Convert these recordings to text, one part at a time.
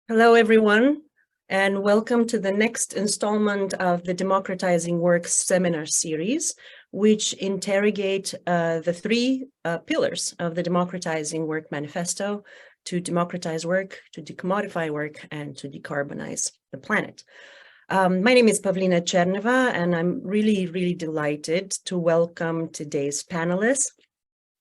Hello, everyone, and welcome to the next installment of the Democratizing Work seminar series, which interrogate the three pillars of the Democratizing Work Manifesto: to democratize work, to decommodify work, and to decarbonize the planet. My name is Pavlina Cherneva, and I'm really delighted to welcome today's panelists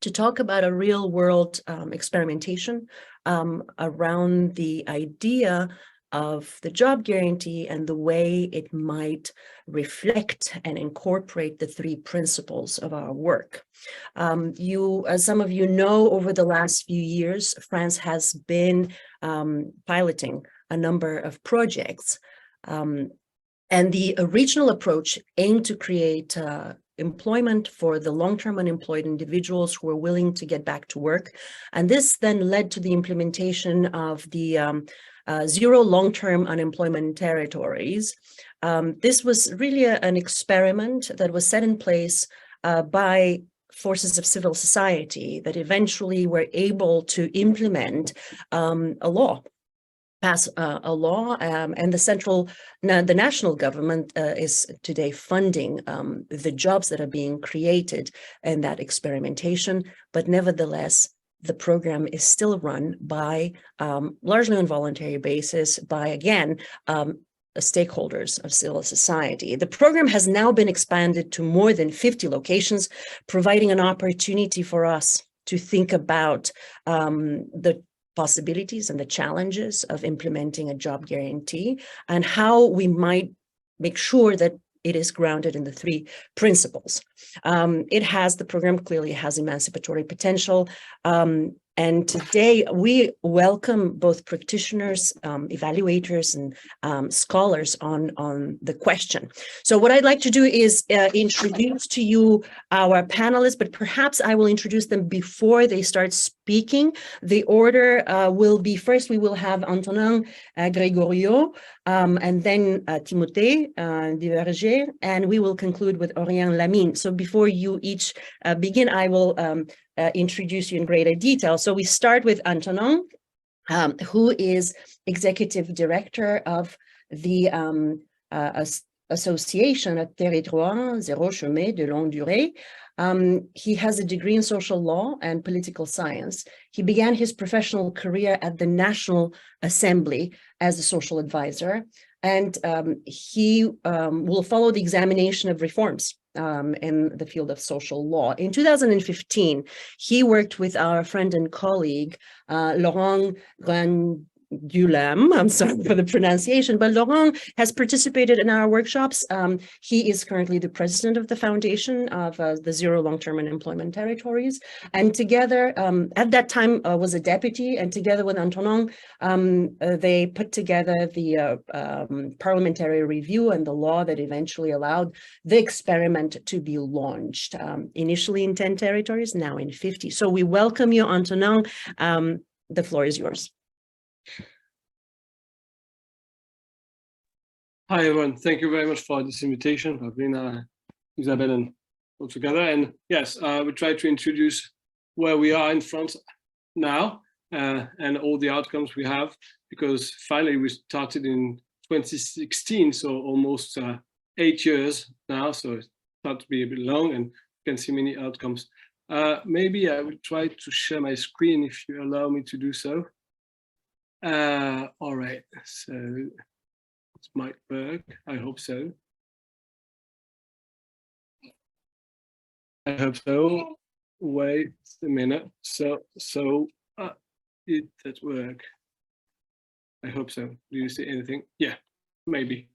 to talk about a real-world experimentation around the idea of the job guarantee and the way it might reflect and incorporate the three principles of our work. As some of you know, over the last few years, France has been piloting a number of projects, and the original approach aimed to create employment for the long-term unemployed individuals who are willing to get back to work. And this then led to the implementation of the zero long-term unemployment territories. This was really an experiment that was set in place by forces of civil society that eventually were able to implement pass a law, and the national government is today funding the jobs that are being created in that experimentation. But nevertheless, the program is still run by largely on voluntary basis by, again, stakeholders of civil society. The program has now been expanded to more than 50 locations, providing an opportunity for us to think about the possibilities and the challenges of implementing a job guarantee and how we might make sure that it is grounded in the three principles. The program clearly has emancipatory potential. And today we welcome both practitioners, evaluators, and scholars on the question. So what I'd like to do is introduce to you our panelists, but perhaps I will introduce them before they start speaking. The order will be: first we will have Antonin Grégorio, and then Timothée Diverger, and we will conclude with Aurélien Lamine. So before you each begin, I will introduce you in greater detail. So we start with Antonin, who is Executive Director of the Association Territoire Zéro Chômage de Longue Durée. He has a degree in social law and political science. He began his professional career at the National Assembly as a social advisor, and he will follow the examination of reforms in the field of social law. In 2015, he worked with our friend and colleague, Laurent Gulam. I'm sorry for the pronunciation, but Laurent has participated in our workshops. He is currently the president of the foundation of the Zero Long-Term Unemployment Territories. And together, at that time, was a deputy, and together with Antonin, they put together the parliamentary review and the law that eventually allowed the experiment to be launched, initially in 10 territories, now in 50. So we welcome you, Antonin. The floor is yours. Hi, everyone. Thank you very much for this invitation, Pavlina, Isabelle, and all together. And yes, we try to introduce where we are in France now and all the outcomes we have, because finally we started in 2016, so almost 8 years now. So it starts to be a bit long, and you can see many outcomes. Maybe I will try to share my screen if you allow me to do so. All right, so it might work. I hope so. I hope so. Wait a minute. It does work. I hope so. Do you see anything? Yeah, maybe.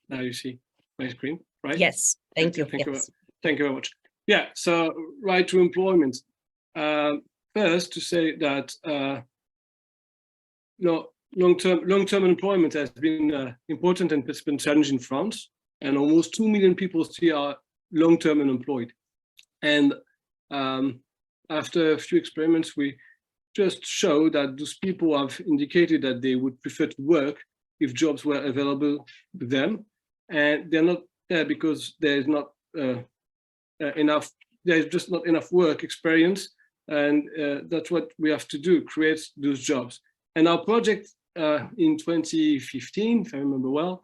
Now you see my screen, right? Yes, thank you. Thank you very much. Yeah, so right to employment. First, to say that long-term employment has been important and it's been challenging in France, and almost 2 million people still are long-term unemployed. And after a few experiments, we just show that those people have indicated that they would prefer to work if jobs were available to them, and they're not there because there's not there's just not enough work experience, and that's what we have to do, create those jobs. And our project in 2015, if I remember well,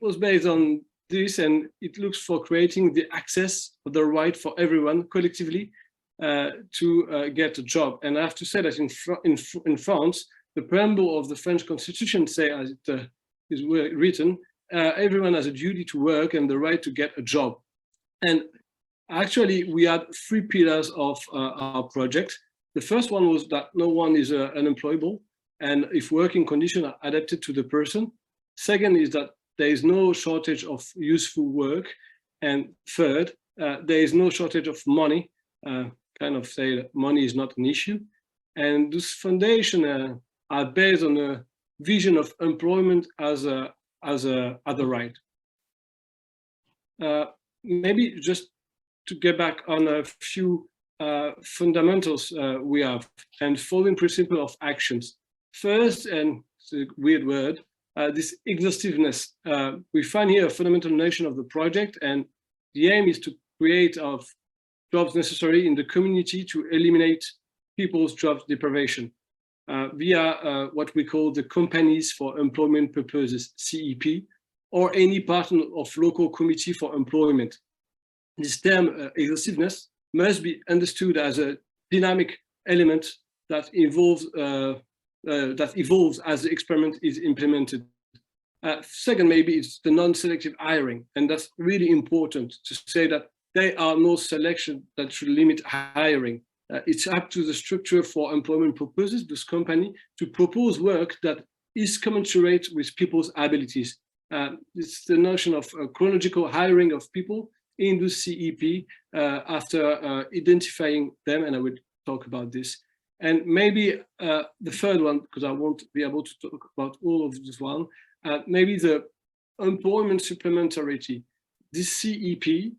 was based on this, and it looks for creating the access of the right for everyone collectively to get a job. And I have to say that in France, the preamble of the French Constitution say, as it is written, everyone has a duty to work and the right to get a job. And actually, we had 3 pillars of our project. The first one was that no one is unemployable, and if working conditions are adapted to the person. Second is that there is no shortage of useful work. And third, there is no shortage of money. Kind of say that money is not an issue. And this foundation are based on a vision of employment as a right. Maybe just to get back on a few fundamentals we have, and following principle of actions. First, and it's a weird word, this exhaustiveness. We find here a fundamental notion of the project, and the aim is to create jobs necessary in the community to eliminate people's job deprivation via what we call the Companies for Employment Purposes, CEP, or any partner of local committee for employment. This term, exhaustiveness, must be understood as a dynamic element that evolves as the experiment is implemented. Second, maybe it's the non-selective hiring, and that's really important to say that there are no selection that should limit hiring. It's up to the structure for employment purposes, this company, to propose work that is commensurate with people's abilities. It's the notion of chronological hiring of people in the CEP after identifying them, and I will talk about this. And maybe the third one, because I won't be able to talk about all of this one, maybe the employment supplementarity. This CEP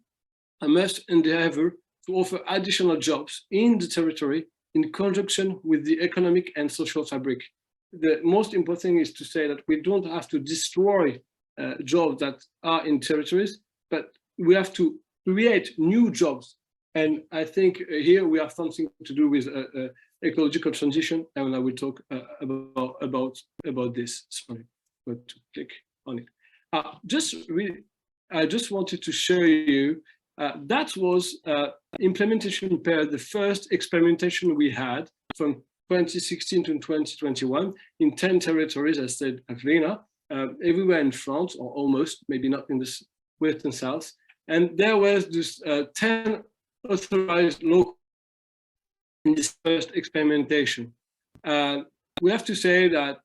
must endeavor to offer additional jobs in the territory in conjunction with the economic and social fabric. The most important thing is to say that we don't have to destroy jobs that are in territories, but we have to create new jobs. And I think here we have something to do with ecological transition, and I will talk about this. Sorry, but to click on it. I just wanted to show you that was implementation period, the first experimentation we had from 2016 to 2021 in 10 territories, as said Avelina, everywhere in France, or almost, maybe not in the west and south. And there was this 10 authorized local in this first experimentation. We have to say that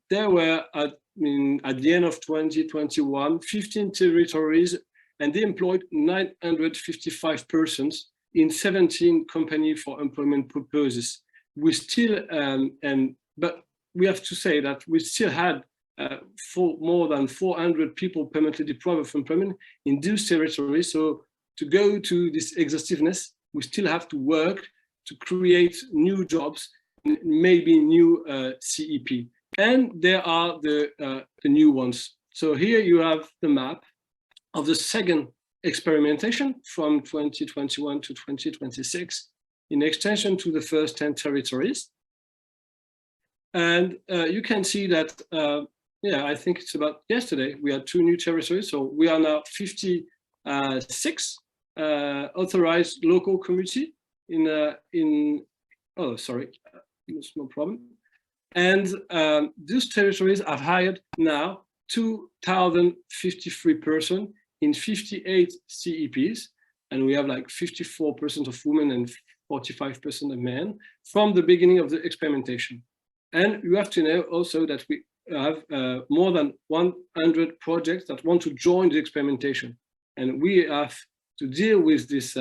there were, at the end of 2021, 15 territories, and they employed 955 persons in 17 companies for employment purposes. We still, but we have to say that we still had more than 400 people permanently deprived of employment in those territories. So to go to this exhaustiveness, we still have to work to create new jobs, maybe new CEP. And there are the new ones. So here you have the map of the second experimentation from 2021 to 2026 in extension to the first 10 territories. And you can see that, yeah, I think it's about yesterday, we had 2 new territories. So we are now 56 authorized local community oh, sorry, there's no problem. And these territories have hired now 2,053 persons in 58 CEPs, and we have like 54% of women and 45% of men from the beginning of the experimentation. And you have to know also that we have more than 100 projects that want to join the experimentation. And we have to deal with this,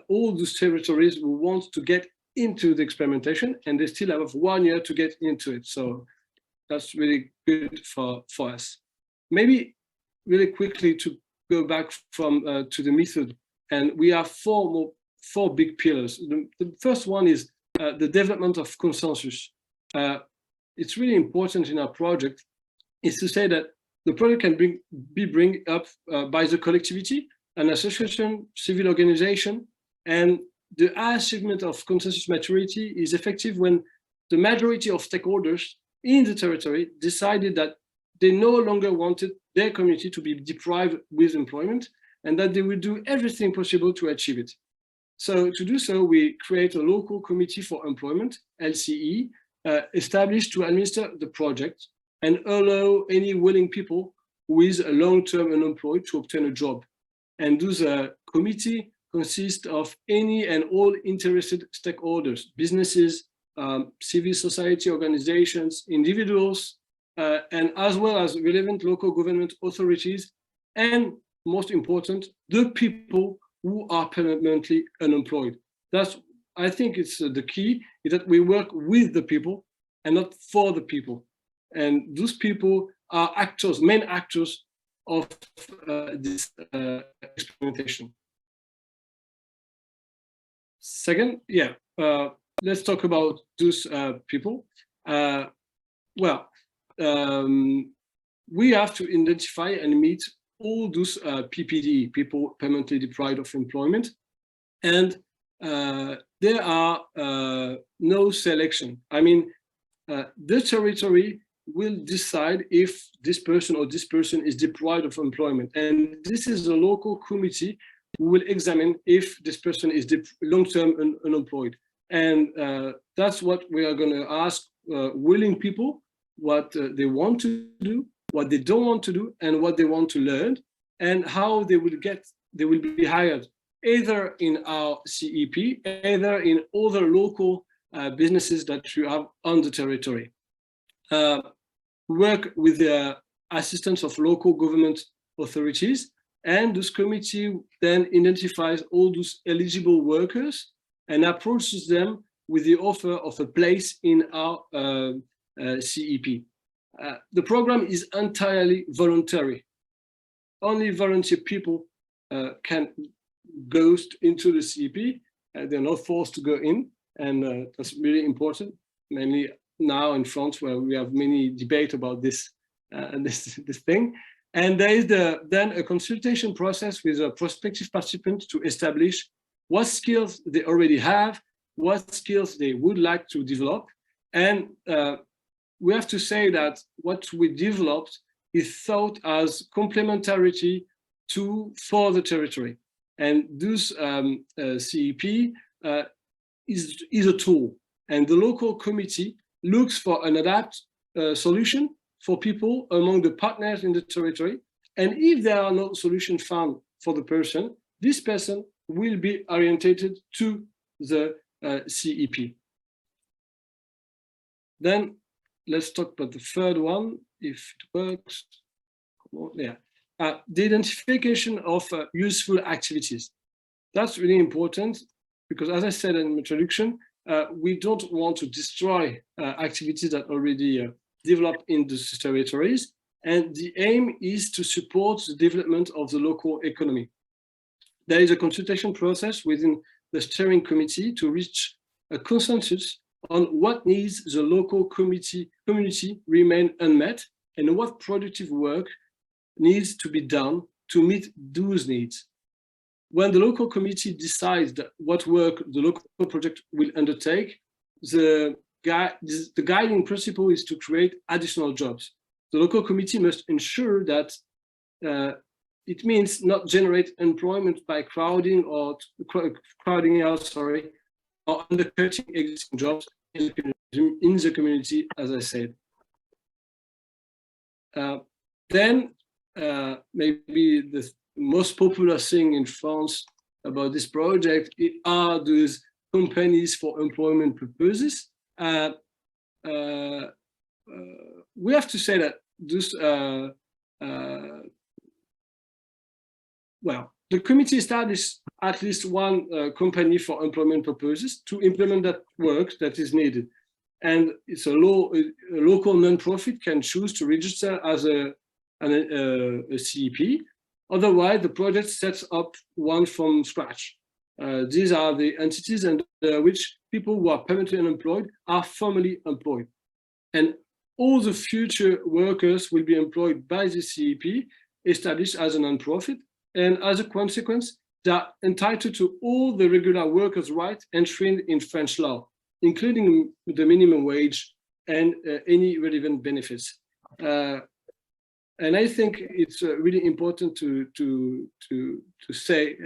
all those territories who want to get into the experimentation, and they still have 1 year to get into it. So that's really good for us. Maybe really quickly to go back from to the method, and we have 4 big pillars. The first one is the development of consensus. It's really important in our project is to say that the project can be bring up by the collectivity, an association, civil organization, and the achievement of consensus maturity is effective when the majority of stakeholders in the territory decided that they no longer wanted their community to be deprived with employment, and that they would do everything possible to achieve it. So to do so, we create a local committee for employment, LCE, established to administer the project and allow any willing people who is a long-term unemployed to obtain a job. And this committee consists of any and all interested stakeholders, businesses, civil society organizations, individuals, and as well as relevant local government authorities, and most important, the people who are permanently unemployed. That's, I think it's the key, is that we work with the people and not for the people. And those people are actors, main actors of this experimentation. Second, let's talk about those people. We have to identify and meet all those PPD, people permanently deprived of employment, and there are no selection. I mean, the territory will decide if this person or this person is deprived of employment, and this is a local committee who will examine if this person is long-term unemployed. And that's what we are going to ask willing people, what they want to do, what they don't want to do, and what they want to learn, and how they will be hired, either in our CEP, either in other local businesses that you have on the territory. Work with the assistance of local government authorities, and this committee then identifies all those eligible workers and approaches them with the offer of a place in our CEP. The program is entirely voluntary. Only volunteer people can go into the CEP. They're not forced to go in, and that's really important, mainly now in France, where we have many debate about this this thing. And there is then a consultation process with a prospective participant to establish what skills they already have, what skills they would like to develop. And we have to say that what we developed is thought as complementarity for the territory. And this CEP is a tool. And the local committee looks for an adapt solution for people among the partners in the territory. And if there are no solutions found for the person, this person will be orientated to the CEP. Then let's talk about the third one, if it works. Yeah. The identification of useful activities. That's really important because, as I said in the introduction, we don't want to destroy activities that already developed in the territories. And the aim is to support the development of the local economy. There is a consultation process within the steering committee to reach a consensus on what needs the local community remain unmet and what productive work needs to be done to meet those needs. When the local committee decides what work the local project will undertake, the guiding principle is to create additional jobs. The local committee must ensure that it means not generate employment by crowding out, or undercutting existing jobs in the community, as I said. Then maybe the most popular thing in France about this project are those companies for employment purposes. We have to say that this, the committee established at least one company for employment purposes to implement that work that is needed. And it's a local non-profit can choose to register as a CEP. Otherwise, the project sets up one from scratch. These are the entities under which people who are permanently unemployed are formally employed. And all the future workers will be employed by the CEP, established as a non-profit. And as a consequence, they are entitled to all the regular workers' rights enshrined in French law, including the minimum wage and any relevant benefits. And I think it's really important to say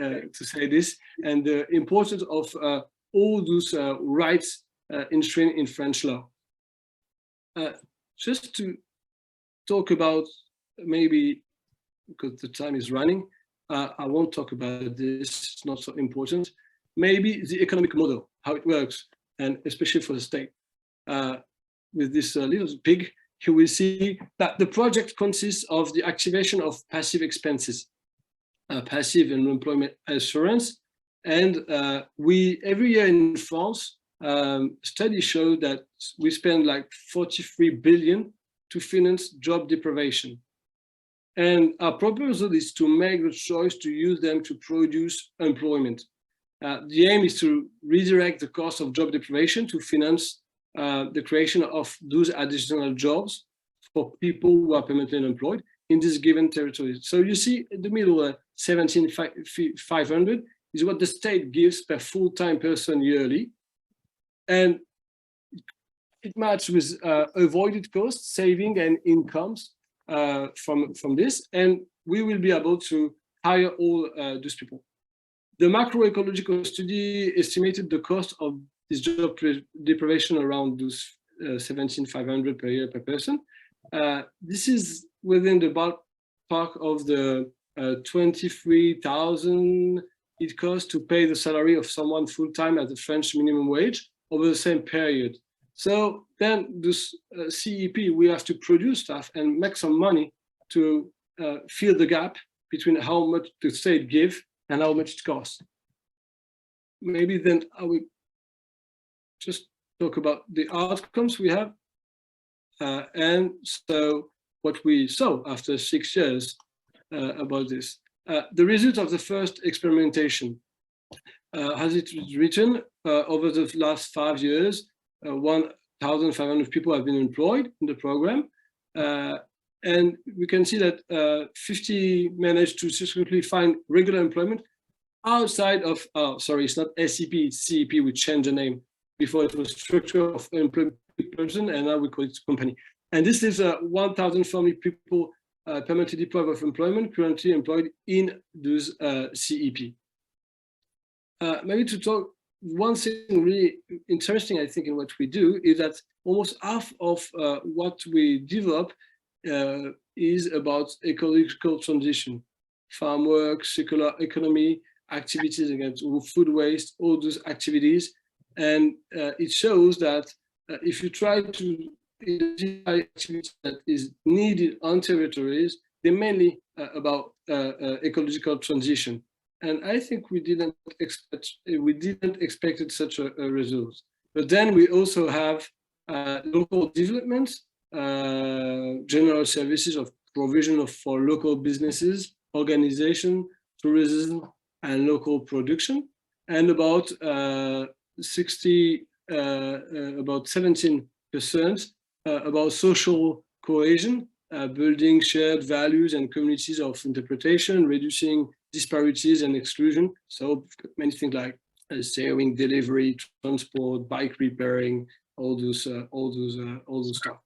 this, and the importance of all those rights enshrined in French law. Just to talk about, maybe because the time is running, I won't talk about this. It's not so important. Maybe the economic model, how it works, and especially for the state. With this little pig, you will see that the project consists of the activation of passive expenses, passive unemployment insurance, and we every year in France, studies show that we spend like 43 billion to finance job deprivation. And our proposal is to make the choice to use them to produce employment. The aim is to redirect the cost of job deprivation to finance the creation of those additional jobs for people who are permanently unemployed in this given territory. So you see in the middle, 17,500 is what the state gives per full-time person yearly. And it matches with avoided costs, saving and incomes from this. And we will be able to hire all those people. The macroecological study estimated the cost of this job deprivation around those 17,500 per year per person. This is within the ballpark of the 23,000 it costs to pay the salary of someone full-time at the French minimum wage over the same period. So then this CEP, we have to produce stuff and make some money to fill the gap between how much the state give and how much it costs. Maybe then I will just talk about the outcomes we have. And so what we saw after 6 years about this. The result of the first experimentation, as it is written, over the last 5 years, 1,500 people have been employed in the program. And we can see that 50 managed to successfully find regular employment outside of, sorry, it's not SEP, it's CEP, we changed the name. Before it was structure of employment person, and now we call it company. And this is 1,040 people permanently deprived of employment, currently employed in those CEP. Maybe to talk, one thing really interesting, I think, in what we do is that almost half of what we develop is about ecological transition, farm work, circular economy, activities against food waste, all those activities. And it shows that if you try to identify activities that is needed on territories, they're mainly about ecological transition. And I think we didn't expect such a result. But then we also have local development, general services of provision for local businesses, organization, tourism, and local production, and about 17% about social cohesion, building shared values and communities of interpretation, reducing disparities and exclusion. So many things like sharing, delivery, transport, bike repairing, all those stuff.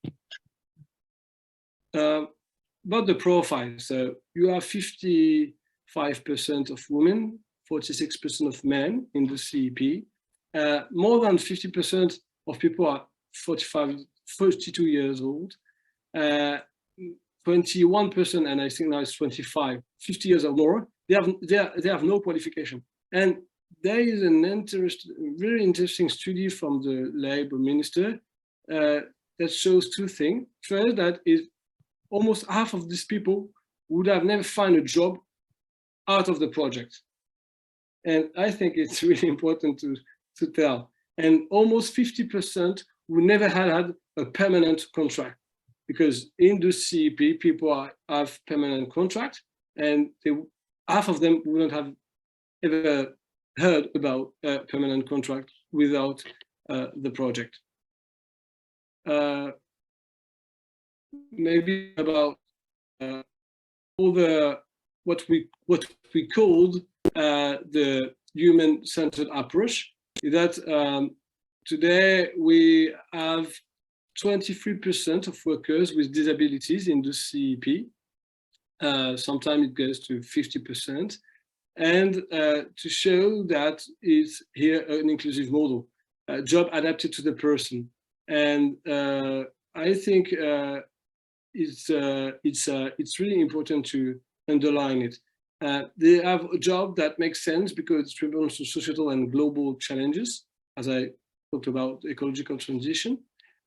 About the profile, so you have 55% of women, 46% of men in the CEP. More than 50% of people are 42 years old. 21%, and I think now it's 25, 50 years or more. They have no qualification. And there is an very interesting study from the Labor Minister that shows two things. First, that is almost half of these people would have never found a job out of the project. And I think it's really important to tell. And almost 50% who never had a permanent contract, because in the CEP, people have permanent contract, and half of them wouldn't have ever heard about a permanent contract without the project. Maybe about all the what we called the human-centered approach. Is that today we have 23% of workers with disabilities in the CEP. Sometimes it goes to 50%. And to show that it's here an inclusive model, job adapted to the person. And I think it's really important to underline it. They have a job that makes sense because it responds to societal and global challenges, as I talked about ecological transition.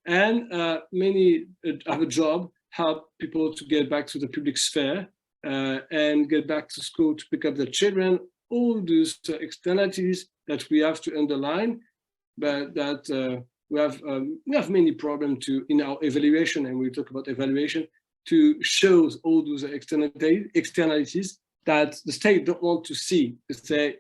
And many have a job, help people to get back to the public sphere and get back to school to pick up their children, all those externalities that we have to underline, but that we have many problems in our evaluation, and we talk about evaluation, to show all those externalities that the state don't want to see. To say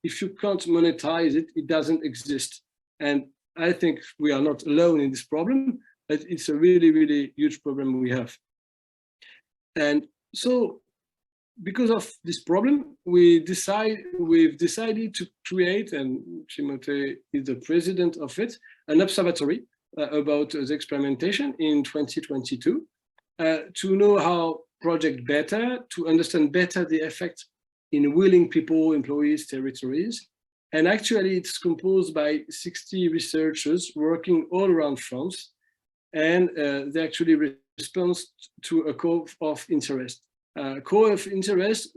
if you can't monetize it, it doesn't exist. And I think we are not alone in this problem, but it's a really, really huge problem we have. And so, because of this problem, we've decided to create, and Timothée is the president of it, an observatory about the experimentation in 2022, to know how project better, to understand better the effect in willing people, employees, territories. And actually it's composed by 60 researchers working all around France, and they actually respond to a core of interest. Core of interest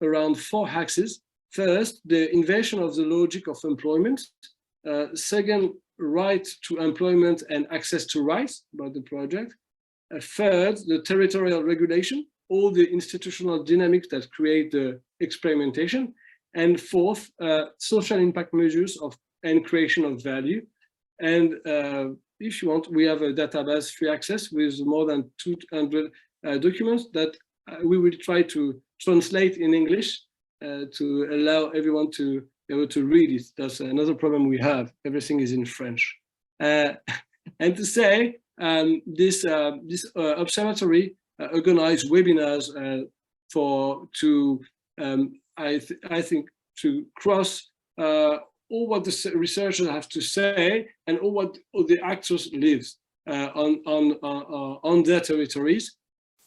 around 4 axes. First, the inversion of the logic of employment. Second, right to employment and access to rights about the project. Third, the territorial regulation, all the institutional dynamics that create the experimentation. And fourth, social impact measures and creation of value. And if you want, we have a database free access with more than 200 documents that we will try to translate in English to allow everyone to be able to read it. That's another problem we have. Everything is in French. And to say, this observatory organized webinars I think to cross all what the researchers have to say and all the actors live on their territories,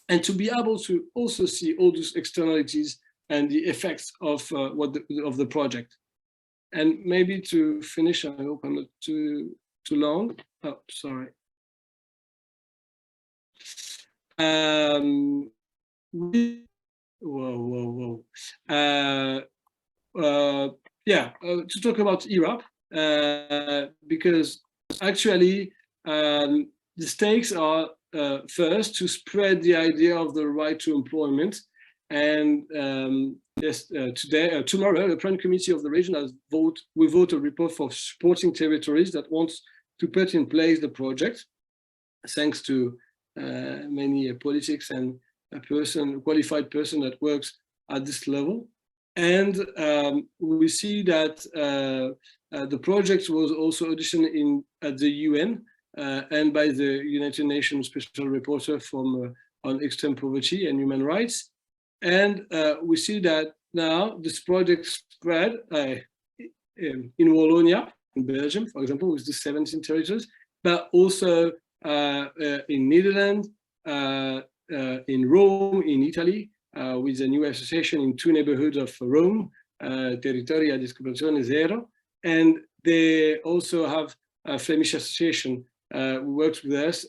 and to be able to also see all those externalities and the effects of the project. And maybe to finish, I hope I'm not too long. Oh, sorry. To talk about Europe, because actually the stakes are first to spread the idea of the right to employment. And tomorrow, the Plan Committee of the region will vote a report for supporting territories that wants to put in place the project, thanks to many politics and a qualified person that works at this level. And we see that the project was also auditioned at the UN and by the United Nations Special Reporter on extreme poverty and human rights. And we see that now this project spread in Wallonia, in Belgium, for example, with the 17 territories, but also in Netherlands, in Rome, in Italy, with a new association in 2 neighborhoods of Rome, Territoria di Scoperzione Zero. And they also have a Flemish association who works with us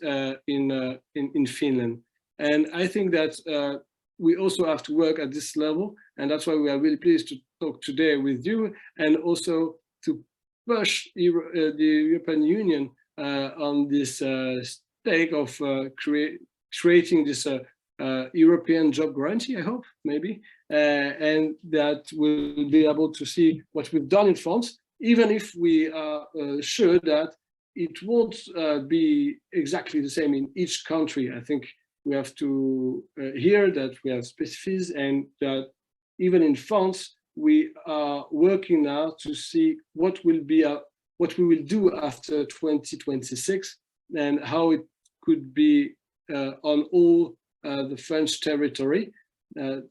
in Finland. And I think that we also have to work at this level, and that's why we are really pleased to talk today with you, and also to push the European Union on this stake of creating this European job guarantee, I hope, maybe, and that we'll be able to see what we've done in France, even if we are sure that it won't be exactly the same in each country. I think we have to hear that we have specificities, and that even in France, we are working now to see what we will do after 2026, and how it could be on all the French territory.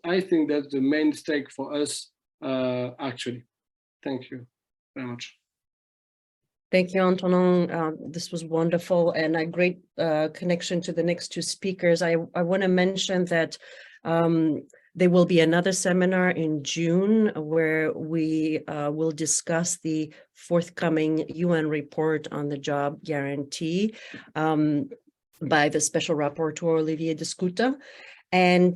I think that's the main stake for us, actually. Thank you very much. Thank you, Antonin. This was wonderful and a great connection to the next two speakers. I want to mention that there will be another seminar in June where we will discuss the forthcoming UN report on the job guarantee by the Special Rapporteur Olivier de Scuta. And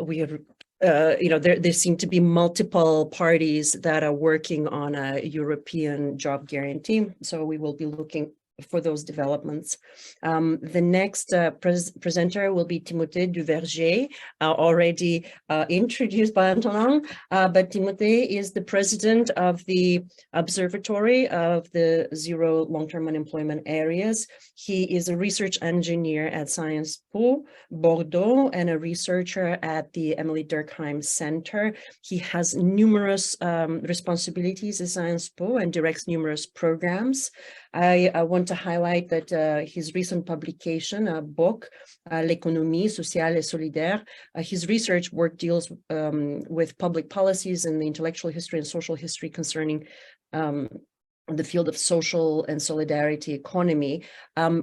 we have there seem to be multiple parties that are working on a European job guarantee. So we will be looking for those developments. The next presenter will be Timothée Duverger, already introduced by Antonin, but Timothée is the president of the Observatory of the Zero Long-Term Unemployment Areas. He is a research engineer at Sciences Po Bordeaux and a researcher at the Emily Durkheim Center. He has numerous responsibilities at Sciences Po and directs numerous programs. I want to highlight that his recent publication, a book, L'économie sociale et solidaire, his research work deals with public policies in the intellectual history and social history concerning the field of social and solidarity economy.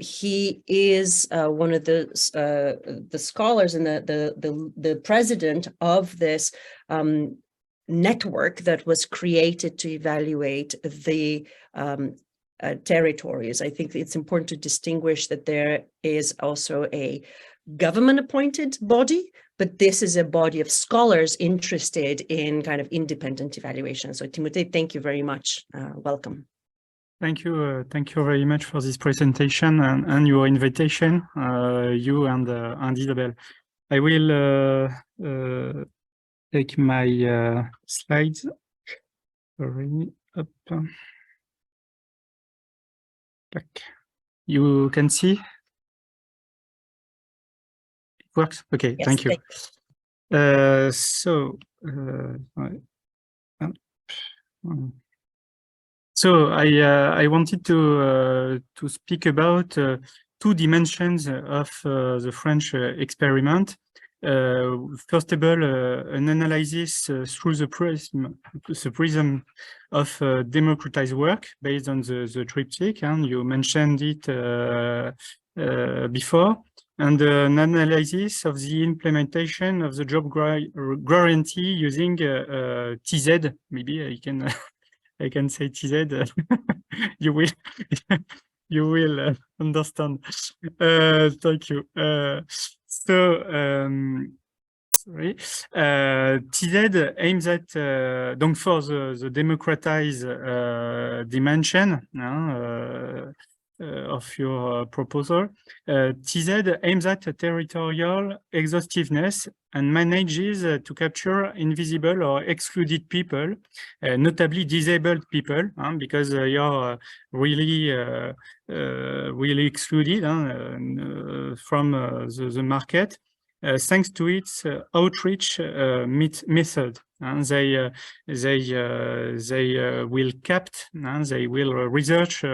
He is one of the scholars and the president of this network that was created to evaluate the territories. I think it's important to distinguish that there is also a government-appointed body, but this is a body of scholars interested in kind of independent evaluation. So Timothée, thank you very much. Welcome. Thank you very much for this presentation and your invitation, you and Isabelle. I will take my slides. Sorry. Up. You can see? It works? Okay, yes, thank you. So I wanted to speak about two dimensions of the French experiment. First of all, an analysis through the prism of democratized work based on the triptych, and you mentioned it before, and an analysis of the implementation of the job guarantee using TZ. Maybe I can I can say TZ. You will understand. Thank you. Sorry. TZ aims at donc for the democratized dimension of your proposal. TZ aims at territorial exhaustiveness and manages to capture invisible or excluded people, notably disabled people, because you're really excluded from the market, thanks to its outreach method. And they will capt, they will research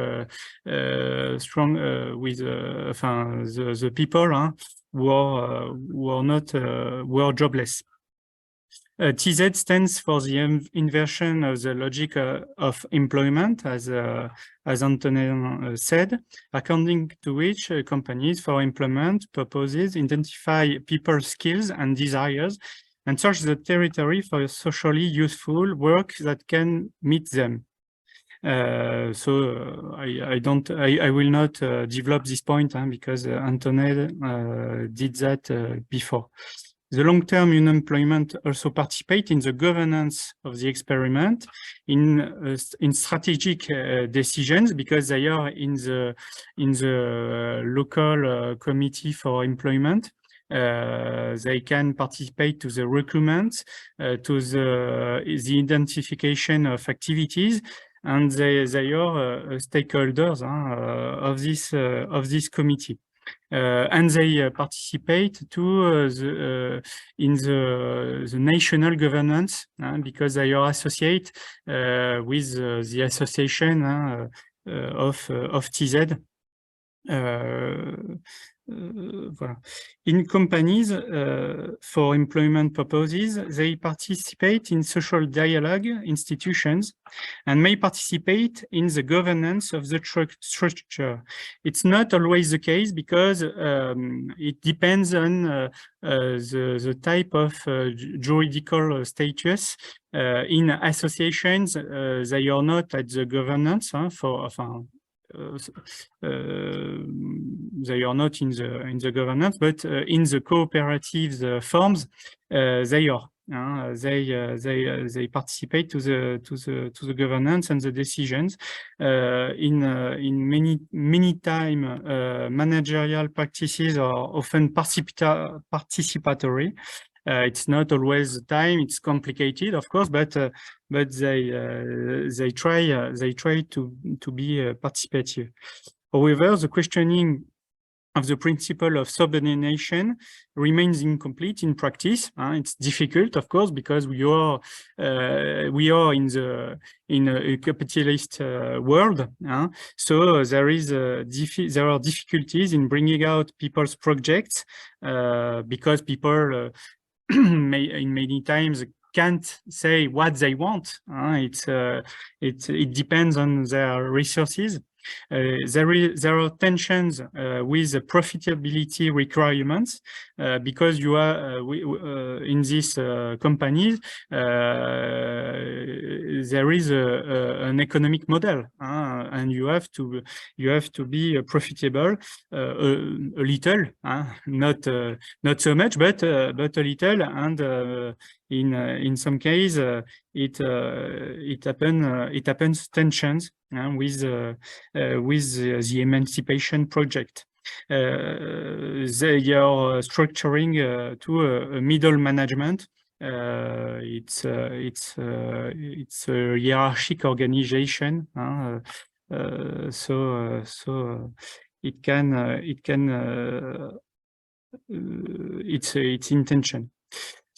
strong with the people who are jobless. TZ stands for the inversion of the logic of employment, as Antonin said, according to which companies for employment purposes identify people's skills and desires and search the territory for socially useful work that can meet them. So I will not develop this point because Antonin did that before. The long-term unemployment also participate in the governance of the experiment, in strategic decisions, because they are in the local committee for employment. They can participate to the recruitment, to the identification of activities, and they are stakeholders of this committee. And they participate to in the national governance because they are associated with the association of TZ. Voilà. In companies, for employment purposes, they participate in social dialogue institutions and may participate in the governance of the structure. It's not always the case because it depends on the type of juridical status. In associations, they are not at the governance they are not in the governance, but in the cooperative forms, they are. They participate to the governance and the decisions. In many time, managerial practices are often participatory. It's not always the time. It's complicated, of course, but they try to be participative. However, the questioning of the principle of subordination remains incomplete in practice. It's difficult, of course, because we are in a capitalist world. So there are difficulties in bringing out people's projects because people in many times can't say what they want. It depends on their resources. There are tensions with the profitability requirements because you are in these companies there is an economic model and you have to be profitable a little, not so much, but a little, and in some case it happens tensions with the emancipation project. They are structuring to a middle management. It's a hierarchic organization, so it can its intention.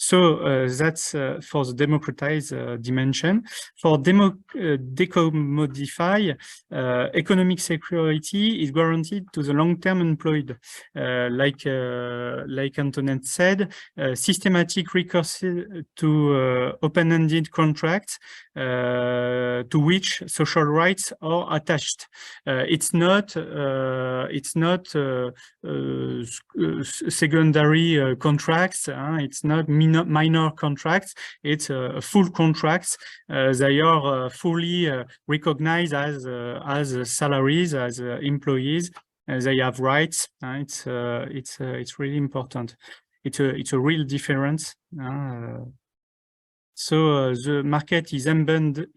So that's for the democratize dimension. For decommodify, economic security is guaranteed to the long-term employed. Like Antoinette said, systematic recourse to open-ended contracts to which social rights are attached. It's not secondary contracts. It's not minor contracts. It's full contracts. They are fully recognized as salaries, as employees. They have rights. It's really important. It's a real difference. So the market is embedded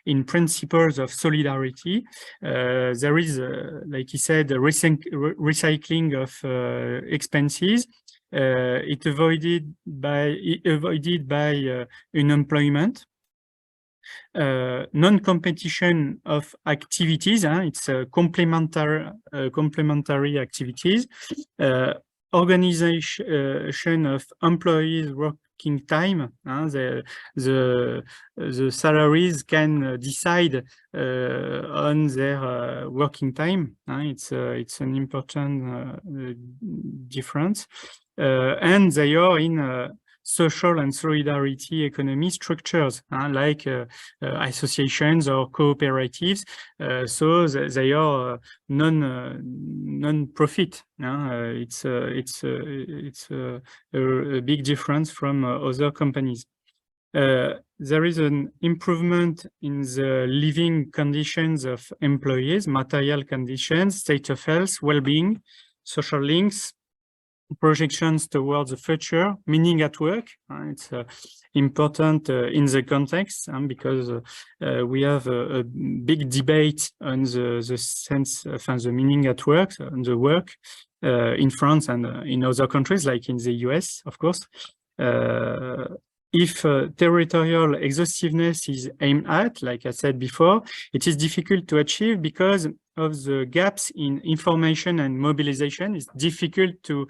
in principles of solidarity. There is, like he said, a recycling of expenses. It avoided by unemployment. Non-competition of activities. It's complementary activities. Organization of employees' working time. The salaries can decide on their working time. It's an important difference, and they are in social and solidarity economy structures, like associations or cooperatives. So they are non-profit. It's a big difference from other companies. There is an improvement in the living conditions of employees, material conditions, state of health, well-being, social links, projections towards the future, meaning at work. It's important in the context because we have a big debate on the sense of the meaning at work, on the work in France and in other countries, like in the US, of course. If territorial exhaustiveness is aimed at, like I said before, it is difficult to achieve because of the gaps in information and mobilization. It's difficult to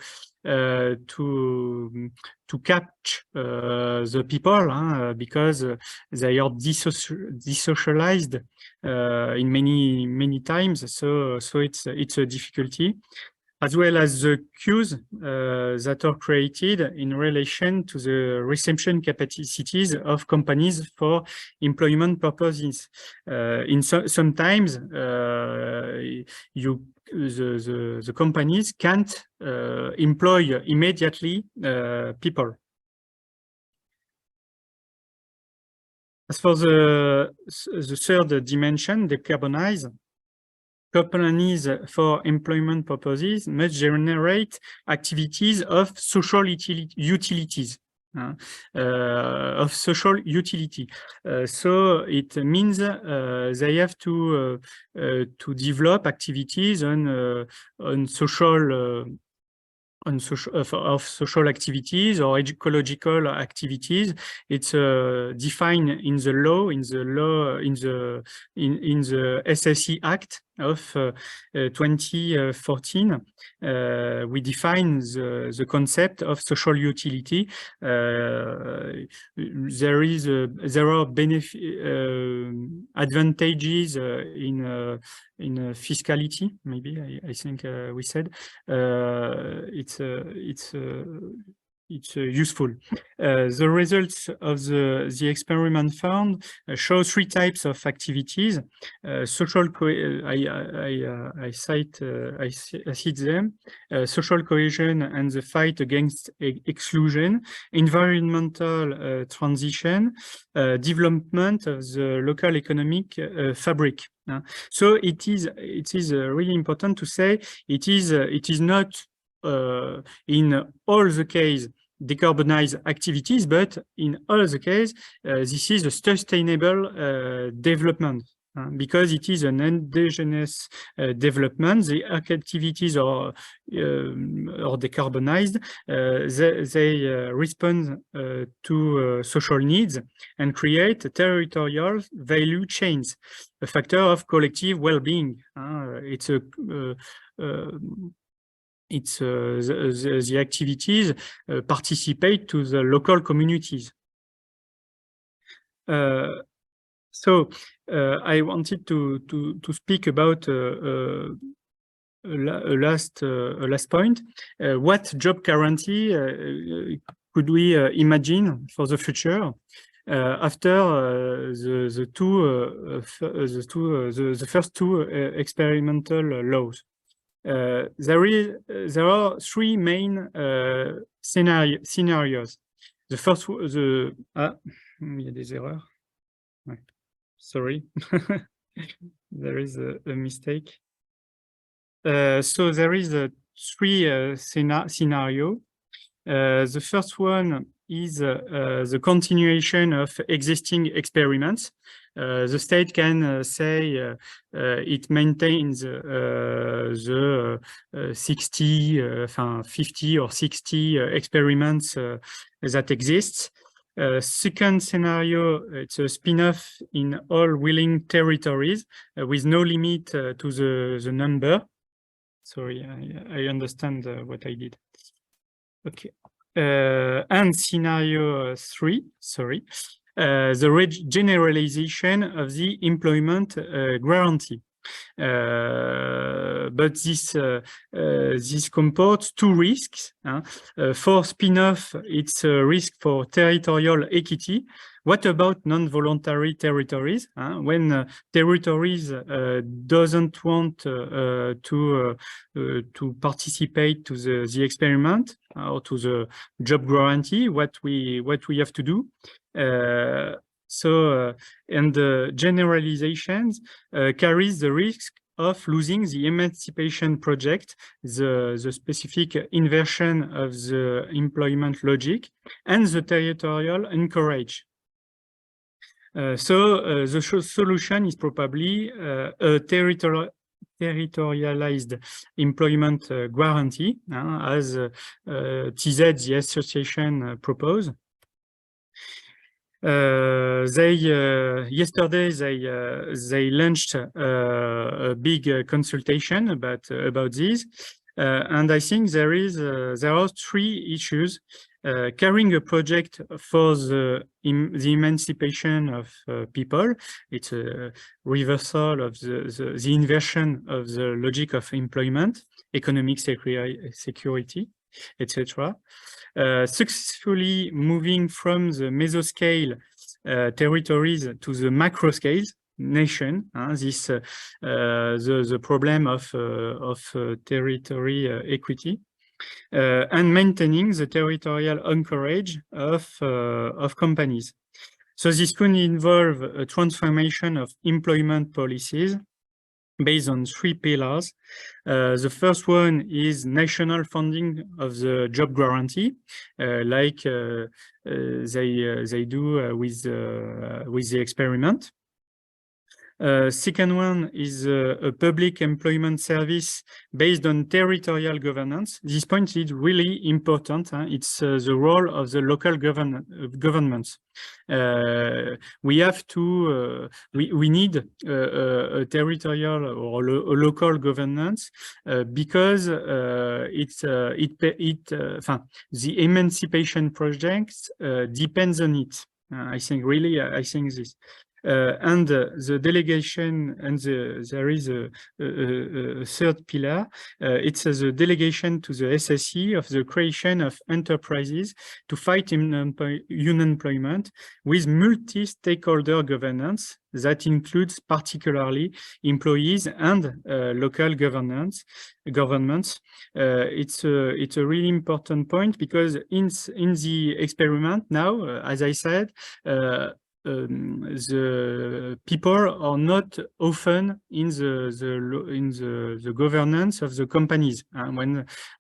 catch the people because they are desocialized in many times. So it's a difficulty, as well as the queues that are created in relation to the reception capacities of companies for employment purposes. Sometimes the companies can't employ immediately people. As for the third dimension, decarbonize, companies for employment purposes must generate activities of social utilities. So it means they have to develop activities on social of social activities or ecological activities. It's defined in the law, in the SSE Act of 2014. We define the concept of social utility. There are advantages in fiscality. Maybe I think we said it's useful. The results of the experiment found show three types of activities. Social, I cite them: social cohesion and the fight against exclusion, environmental transition, development of the local economic fabric. So it is really important to say it is not in all the case decarbonize activities, but in all the case this is a sustainable development. Because it is an endogenous development, the activities are decarbonized, they respond to social needs and create territorial value chains, a factor of collective well-being. The activities participate to the local communities. So I wanted to speak about a last point. What job guarantee could we imagine for the future after the first two experimental laws? There are three main scenarios. The first, il y a des erreurs. Ouais. Sorry, there is a mistake. So there is three scenario. The first one is the continuation of existing experiments. The state can say it maintains the 50 or 60 experiments that exist. Second scenario, it's a spin-off in all willing territories with no limit to the number. Sorry, I understand what I did. Okay. And scenario 3, sorry, the generalization of the employment guarantee. But this comports two risks. For spin-off, it's a risk for territorial equity. What about non-voluntary territories? When territories doesn't want to participate to the experiment or to the job guarantee, what we have to do? And the generalizations carries the risk of losing the emancipation project, the specific inversion of the employment logic, and the territorial encourage. The solution is probably a territorialized employment guarantee, as TZ, the association, propose. Yesterday they launched a big consultation about this, and I think there are three issues. Carrying a project for the emancipation of people. It's a reversal of the inversion of the logic of employment, economic security, etc. Successfully moving from the mesoscale territories to the macro scales nation. This the problem of territory equity. And maintaining the territorial anchorage of companies. So this could involve a transformation of employment policies based on three pillars. The first one is national funding of the job guarantee, like they do with the experiment. Second one is a public employment service based on territorial governance. This point is really important. It's the role of the local governments. We have to, we need a territorial or a local governance because the emancipation projects depends on it. I think really, I think this. And the delegation, and there is a third pillar. It's the delegation to the SSE of the creation of enterprises to fight unemployment with multi-stakeholder governance that includes particularly employees and local governments. It's a really important point because in the experiment now, as I said, the people are not often in the governance of the companies.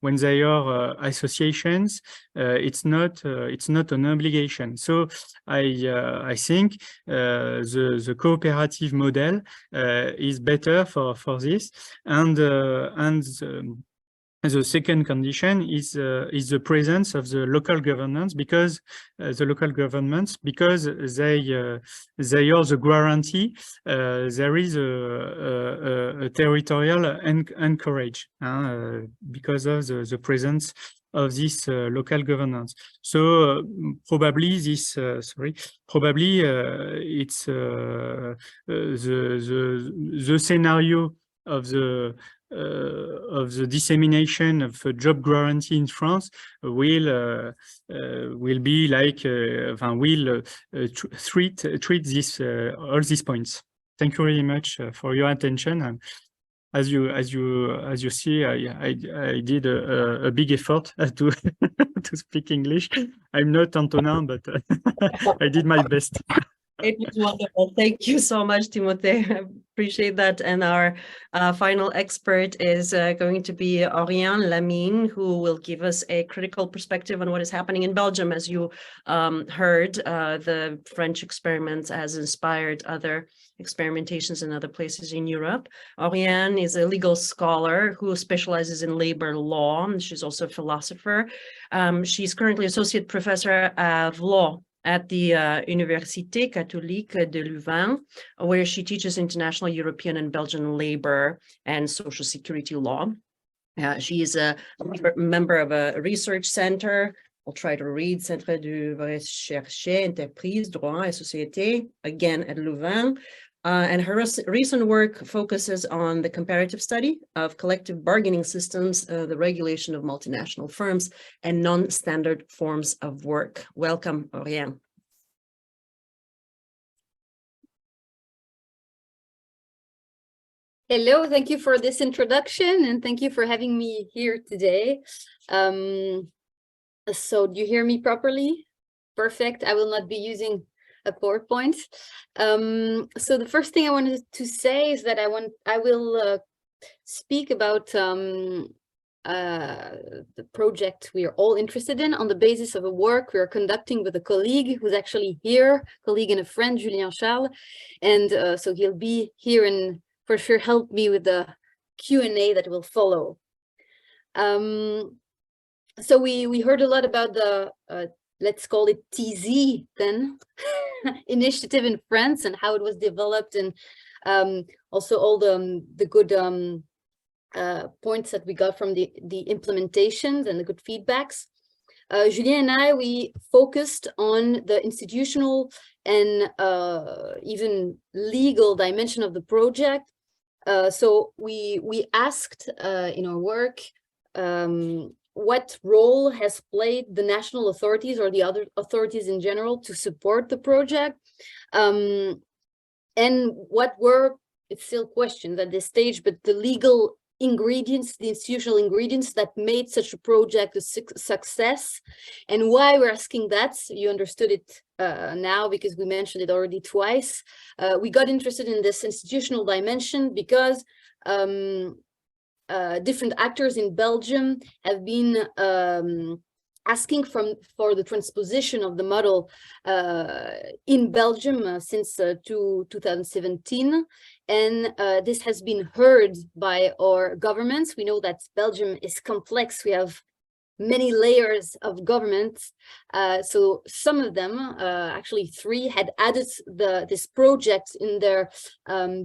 When they are associations, it's not an obligation. So I think the cooperative model is better for this, and the second condition is the presence of the local governance, because they are the guarantee. There is a territorial anchorage because of the presence of this local governance. So probably this, it's the scenario of the dissemination of a job guarantee in France will be like treat this all these points. Thank you very much for your attention. And as you see, I did a big effort to to speak English. I'm not Antonin, but I did my best. It was wonderful. Thank you so much, Timothée. I appreciate that. And our final expert is going to be Oriane Lamine, who will give us a critical perspective on what is happening in Belgium. As you heard, the French experiments has inspired other experimentations in other places in Europe. Oriane is a legal scholar who specializes in labor law. She's also a philosopher. She's currently associate professor of law at the Université Catholique de Louvain, where she teaches international European and Belgian labor and social security law. She is a member of a research center. I'll try to read, Centre de Recherche, Entreprise, Droit et Société, again at Louvain. And her recent work focuses on the comparative study of collective bargaining systems, the regulation of multinational firms, and non-standard forms of work. Welcome, Oriane. Hello, thank you for this introduction, and thank you for having me here today. So do you hear me properly? Perfect. I will not be using a PowerPoint. So the first thing I wanted to say is that I will speak about the project we are all interested in on the basis of a work we are conducting with a colleague who's actually here, colleague and a friend, Julien Charles, and so he'll be here and for sure help me with the Q&A that will follow. So we heard a lot about the let's call it TZ then, initiative in France, and how it was developed, and also all the good points that we got from the implementations and the good feedbacks. Julien and I, we focused on the institutional and even legal dimension of the project. So we asked in our work what role has played the national authorities or the other authorities in general to support the project, and what were, it's still questions at this stage, but the legal ingredients, the institutional ingredients that made such a project a success, and why we're asking that. You understood it now because we mentioned it already twice. We got interested in this institutional dimension because different actors in Belgium have been asking for the transposition of the model in Belgium since 2017. And this has been heard by our governments. We know that Belgium is complex. We have many layers of government. So some of them, actually 3, had added this project in their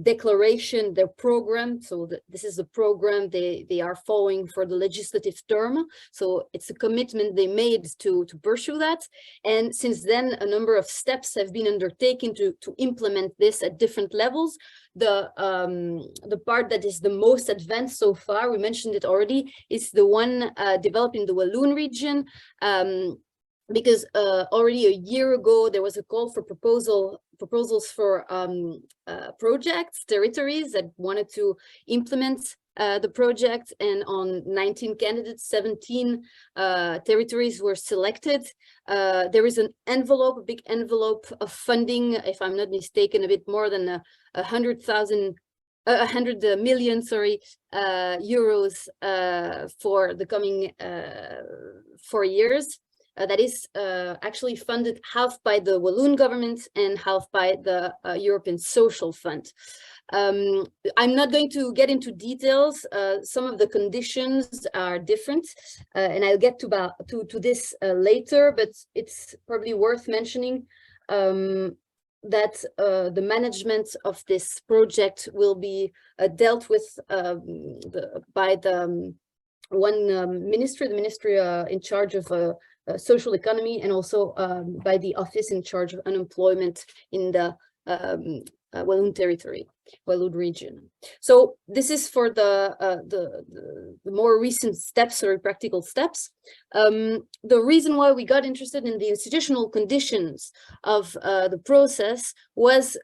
declaration, their program. So this is the program they are following for the legislative term. So it's a commitment they made to pursue that. And since then, a number of steps have been undertaken to implement this at different levels. The part that is the most advanced so far, we mentioned it already, is the one developed in the Walloon region, because already a year ago there was a call for proposals for projects, territories that wanted to implement the project, and on 19 candidates, 17 territories were selected. There is an envelope, a big envelope of funding, if I'm not mistaken, a bit more than 100 million, euros for the coming 4 years. That is actually funded half by the Walloon government and half by the European Social Fund. I'm not going to get into details. Some of the conditions are different, and I'll get to this later, but it's probably worth mentioning that the management of this project will be dealt with by the one ministry, the ministry in charge of social economy, and also by the office in charge of unemployment in the Walloon territory, Walloon region. So this is for the more recent steps or practical steps. The reason why we got interested in the institutional conditions of the process was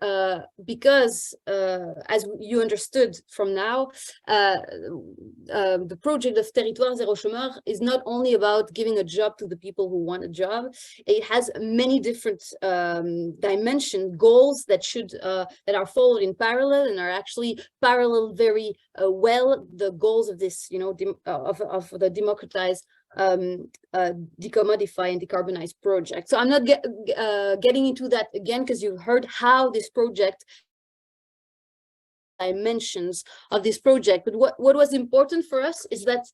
because, as you understood from now, the project of Territoire Zéro Chômeur is not only about giving a job to the people who want a job. It has many different dimension goals that should that are followed in parallel and are actually parallel very well the goals of this, you know, of the democratize, decommodify and decarbonize project. So I'm not getting into that again, because you've heard how this project, dimensions of this project. But what was important for us is that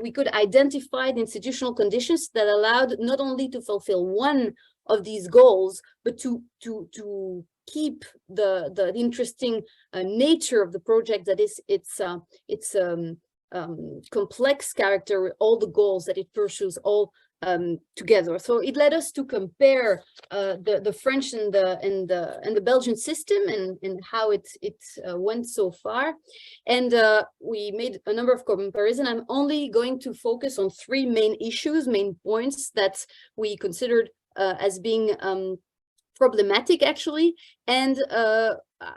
we could identify the institutional conditions that allowed not only to fulfill one of these goals, but to keep the interesting nature of the project, that is its complex character, all the goals that it pursues all together. So it led us to compare the French and the Belgian system and how it went so far, and we made a number of comparisons. I'm only going to focus on 3 main issues, main points that we considered as being problematic, actually, and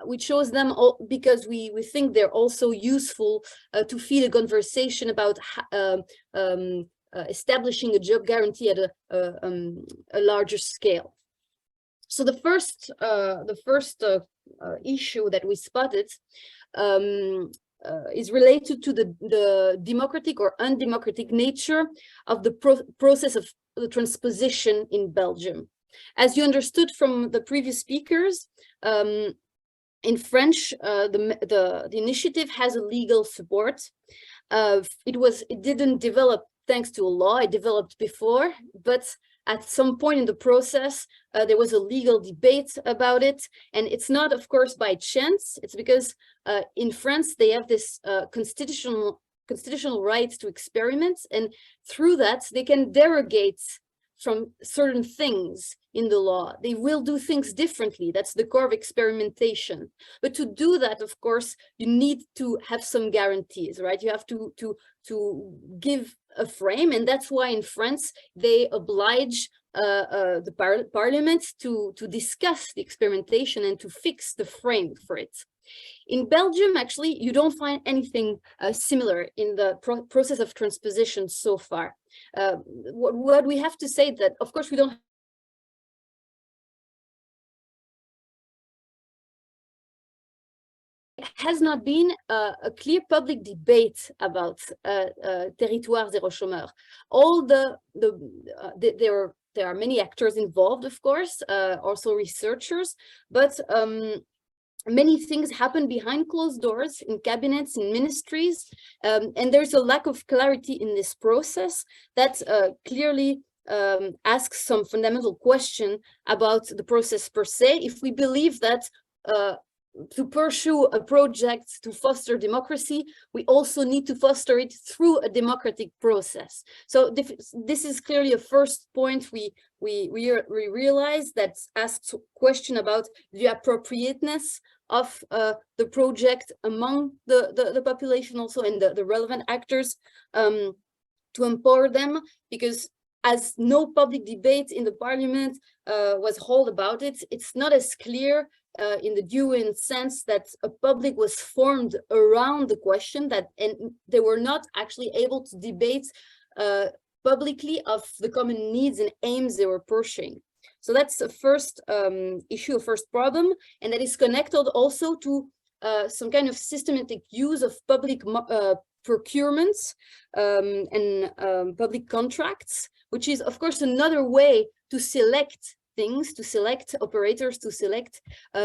we chose them all because we think they're also useful to feed a conversation about establishing a job guarantee at a larger scale. So the first issue that we spotted is related to the democratic or undemocratic nature of the process of the transposition in Belgium. As you understood from the previous speakers, in French, the initiative has a legal support. It didn't develop thanks to a law, it developed before, but at some point in the process, there was a legal debate about it. And it's not, of course, by chance. It's because in France, they have this constitutional right to experiment. And through that, they can derogate from certain things in the law. They will do things differently. That's the core of experimentation. But to do that, of course, you need to have some guarantees, right? You have to give a frame, and that's why in France they oblige the parliament to discuss the experimentation and to fix the frame for it. In Belgium, actually, you don't find anything similar in the process of transposition so far. What we have to say that, of course, we don't has not been a clear public debate about territoire zéro chômeur. All there are many actors involved, of course, also researchers, but many things happen behind closed doors in cabinets, in ministries, and there's a lack of clarity in this process that clearly asks some fundamental question about the process per se. If we believe that to pursue a project to foster democracy, we also need to foster it through a democratic process. So this is clearly a first point we realize that asks a question about the appropriateness of the project among the population also, and the relevant actors, to empower them, because as no public debate in the parliament was held about it, it's not as clear in the due sense that a public was formed around the question, that, and they were not actually able to debate publicly of the common needs and aims they were pursuing. So that's the first issue, a first problem, and that is connected also to some kind of systematic use of public procurements and public contracts, which is, of course, another way to select things, to select operators, to select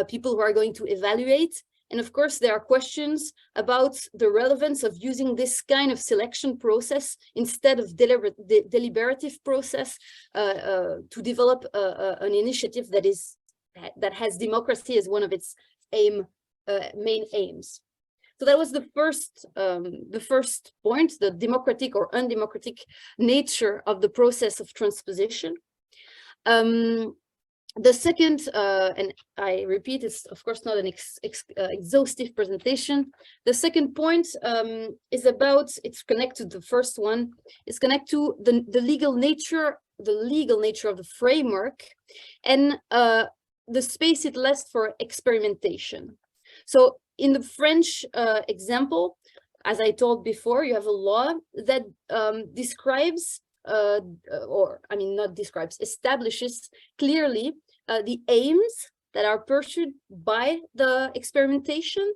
people who are going to evaluate. And of course, there are questions about the relevance of using this kind of selection process instead of deliberative process to develop an initiative that has democracy as one of its main aims. So that was the first point, the democratic or undemocratic nature of the process of transposition. The second, and I repeat, it's of course not an exhaustive presentation. The second point is about, it's connected to the first one, it's connected to the legal nature of the framework and the space it left for experimentation. So in the French example, as I told before, you have a law that describes, establishes clearly the aims that are pursued by the experimentation,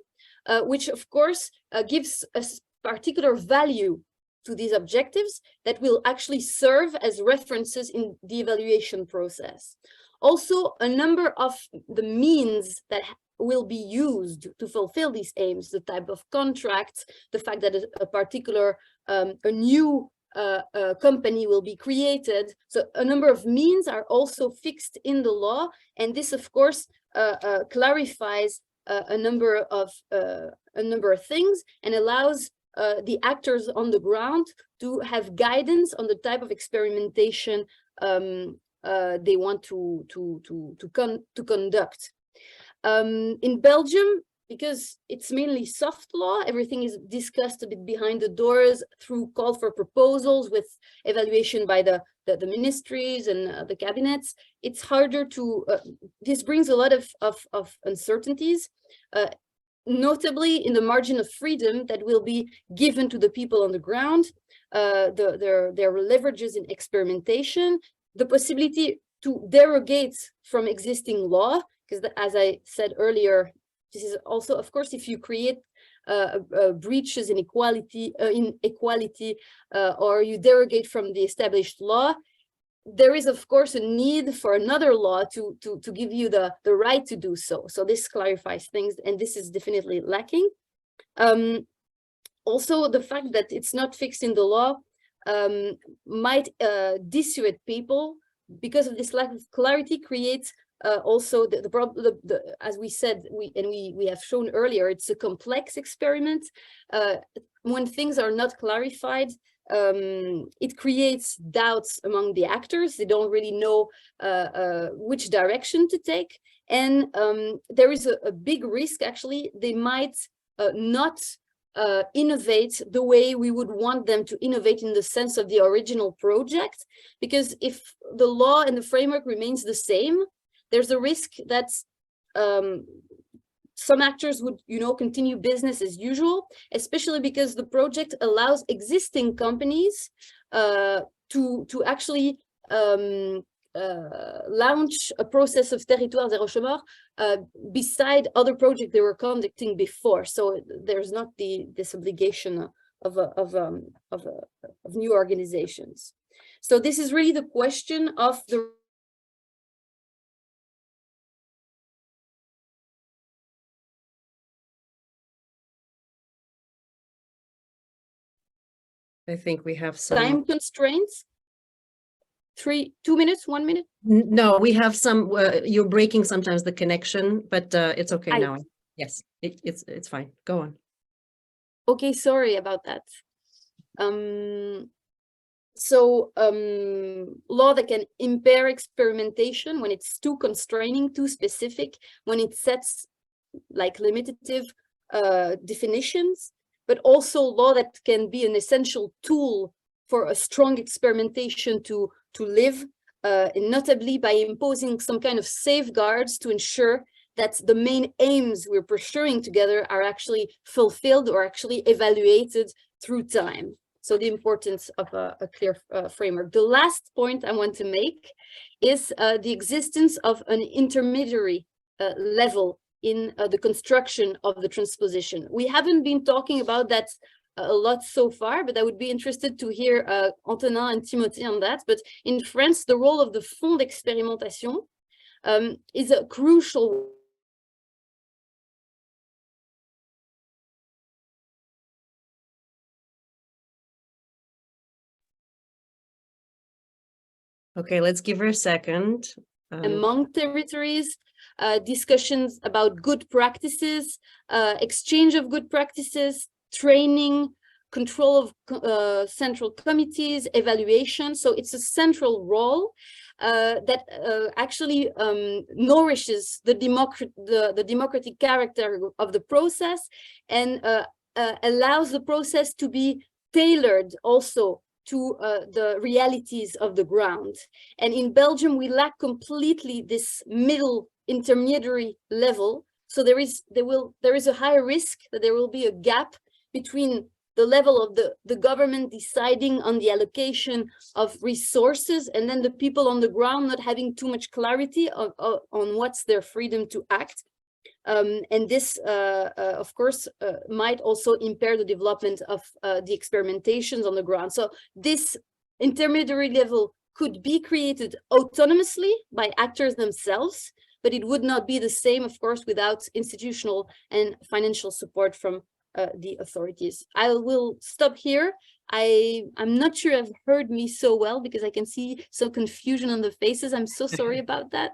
which of course gives a particular value to these objectives that will actually serve as references in the evaluation process. Also, a number of the means that will be used to fulfill these aims, the type of contracts, the fact that a particular, a new company will be created. So a number of means are also fixed in the law, and this, of course, clarifies a number of things and allows the actors on the ground to have guidance on the type of experimentation they want to conduct. In Belgium, because it's mainly soft law, everything is discussed a bit behind the doors through call for proposals with evaluation by the ministries and the cabinets. It's harder to, this brings a lot of uncertainties, notably in the margin of freedom that will be given to the people on the ground, their leverages in experimentation, the possibility to derogate from existing law, because as I said earlier, this is also, of course, if you create breaches in equality, or you derogate from the established law, there is, of course, a need for another law to give you the right to do so. So this clarifies things, and this is definitely lacking. Also, the fact that it's not fixed in the law might dissuade people because of this lack of clarity, creates also the problem. As we said, we have shown earlier, it's a complex experiment. When things are not clarified, it creates doubts among the actors. They don't really know which direction to take. And there is a big risk, actually. They might not innovate the way we would want them to innovate in the sense of the original project. Because if the law and the framework remains the same, there's a risk that some actors would, continue business as usual, especially because the project allows existing companies to actually launch a process of territoire zéro chômeur beside other projects they were conducting before. So there's not this obligation of new organizations. So this is really the question of the I think we have some time constraints. 2 minutes, 1 minute? No, we have some, you're breaking sometimes the connection, but it's okay now. Yes, it's fine. Go on. Okay, sorry about that. Law that can impair experimentation when it's too constraining, too specific, when it sets like limitative definitions, but also law that can be an essential tool for a strong experimentation to live, and notably by imposing some kind of safeguards to ensure that the main aims we're pursuing together are actually fulfilled or actually evaluated through time. So the importance of a clear framework. The last point I want to make is the existence of an intermediary level in the construction of the transposition. We haven't been talking about that a lot so far, but I would be interested to hear Antonin and Timothy on that. But in France, the role of the Fonds d'expérimentation is a crucial. Okay, let's give her a second. Among territories, discussions about good practices, exchange of good practices, training, control of central committees, evaluation. So it's a central role that actually nourishes the democratic character of the process and allows the process to be tailored also to the realities of the ground. And in Belgium, we lack completely this middle intermediary level. So there is a high risk that there will be a gap between the level of the government deciding on the allocation of resources and then the people on the ground not having too much clarity on what's their freedom to act. And this, of course, might also impair the development of the experimentations on the ground. So this intermediary level could be created autonomously by actors themselves, but it would not be the same, of course, without institutional and financial support from the authorities. I will stop here. I'm not sure I've heard me so well because I can see some confusion on the faces. I'm so sorry about that.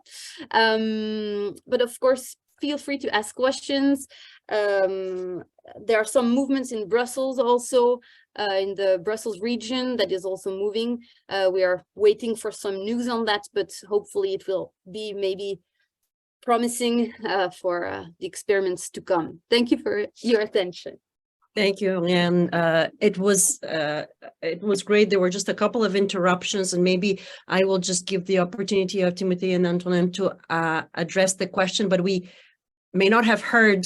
But of course, feel free to ask questions. There are some movements in Brussels also, in the Brussels region that is also moving. We are waiting for some news on that, but hopefully it will be maybe promising for the experiments to come. Thank you for your attention. Thank you, and it was great. There were just a couple of interruptions, and maybe I will just give the opportunity of Timothy and Antonin to address the question, but we may not have heard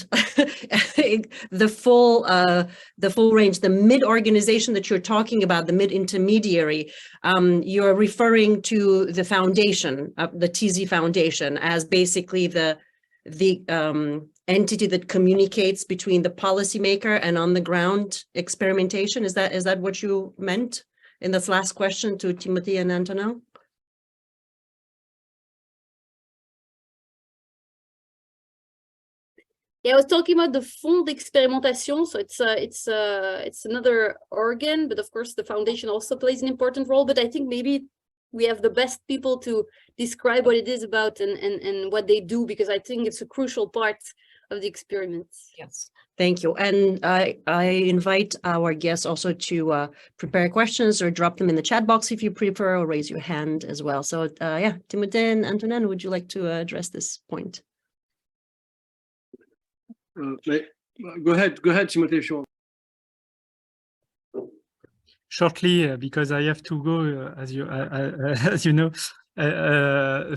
the full range. The mid-organization that you're talking about, the mid-intermediary, you're referring to the foundation, the TZ Foundation, as basically the entity that communicates between the policymaker and on the ground experimentation. Is that what you meant in this last question to Timothy and Antonin? Yeah, I was talking about the Fonds d'expérimentation. So it's another organ, but of course the foundation also plays an important role. But I think maybe we have the best people to describe what it is about and what they do, because I think it's a crucial part of the experiments. Yes, thank you. And I invite our guests also to prepare questions or drop them in the chat box if you prefer, or raise your hand as well. So yeah, Timothée and Antonin, would you like to address this point? Go ahead, Timothée, if you want. Shortly, because I have to go, as you know. The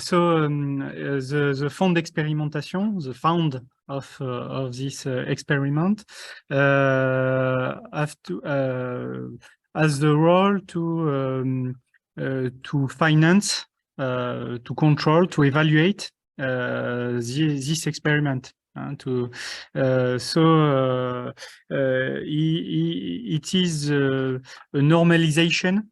fond expérimentation, the founder of this experiment, have to has the role to finance, to control, to evaluate this experiment. It is a normalization,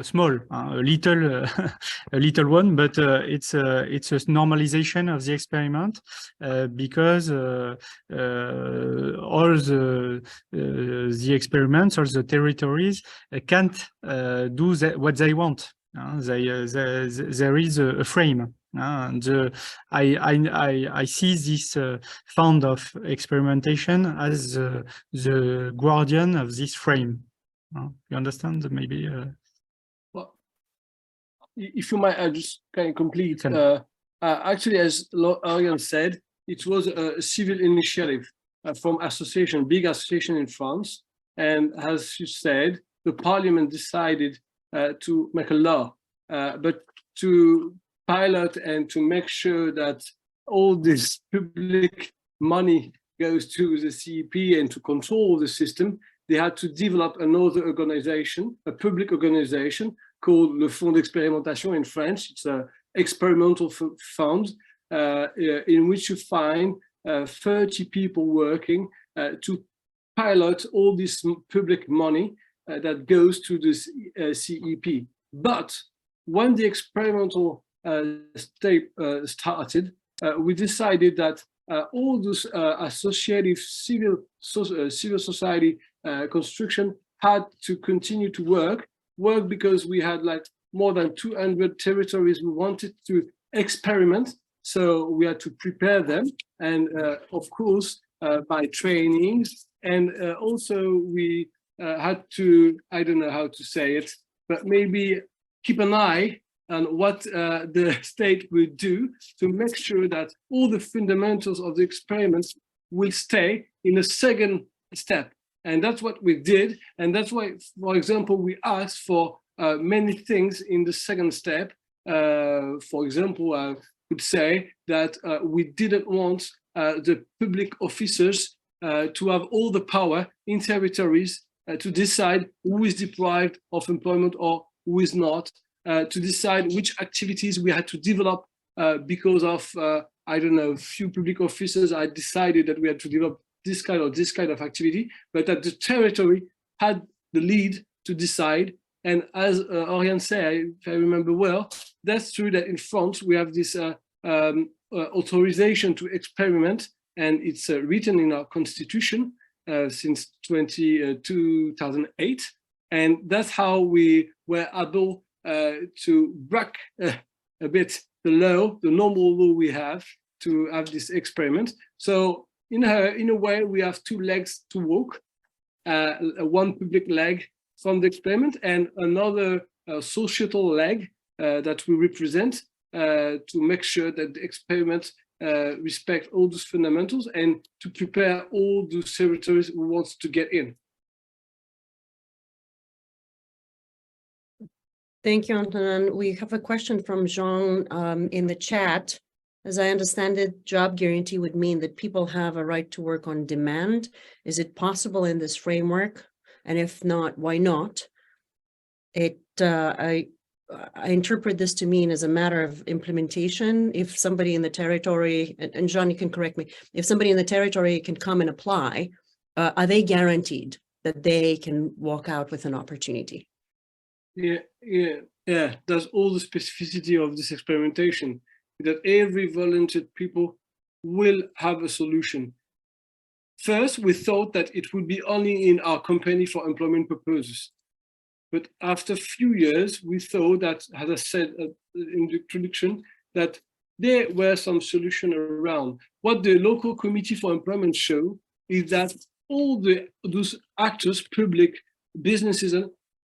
small, a little, a little one, but it's a normalization of the experiment because all the experiments or the territories can't do what they want. There is a frame. And I see this fund of experimentation as the guardian of this frame. You understand? Maybe. Well, if you might, just kind of complete. Actually, as Ariane said, it was a civil initiative from association, big association in France, and as you said, the parliament decided to make a law, but to pilot and to make sure that all this public money goes to the CEP and to control the system, they had to develop another organization, a public organization called Le Fonds d'Expérimentation in French. It's an experimental fund in which you find 30 people working to pilot all this public money that goes to the CEP. But when the experimental state started, we decided that all those associative civil society construction had to continue to work because we had like more than 200 territories we wanted to experiment. So we had to prepare them, and of course by trainings, and also we had to, I don't know how to say it, but maybe keep an eye on what the state will do to make sure that all the fundamentals of the experiments will stay in the second step. And that's what we did. And that's why, for example, we asked for many things in the second step. For example, I would say that we didn't want the public officers to have all the power in territories to decide who is deprived of employment or who is not, to decide which activities we had to develop because of, I don't know, few public officers. I decided that we had to develop this kind of activity, but that the territory had the lead to decide. And as Oriane said, if I remember well, that's true that in France we have this authorization to experiment, and it's written in our constitution since 2008. And that's how we were able to break a bit the law, the normal law we have to have this experiment. So in a way, we have two legs to walk, one public leg from the experiment and another societal leg that we represent to make sure that the experiment respect all those fundamentals and to prepare all those territories who wants to get in. Thank you, Antonin. We have a question from Jean in the chat. As I understand it, job guarantee would mean that people have a right to work on demand. Is it possible in this framework? And if not, why not? I interpret this to mean as a matter of implementation. If somebody in the territory, and Jean, you can correct me, if somebody in the territory can come and apply, are they guaranteed that they can walk out with an opportunity? Yeah. That's all the specificity of this experimentation, that every volunteer people will have a solution. First, we thought that it would be only in our company for employment purposes. But after a few years, we thought that, as I said in the introduction, that there were some solutions around. What the local committee for employment show is that all those actors, public, businesses,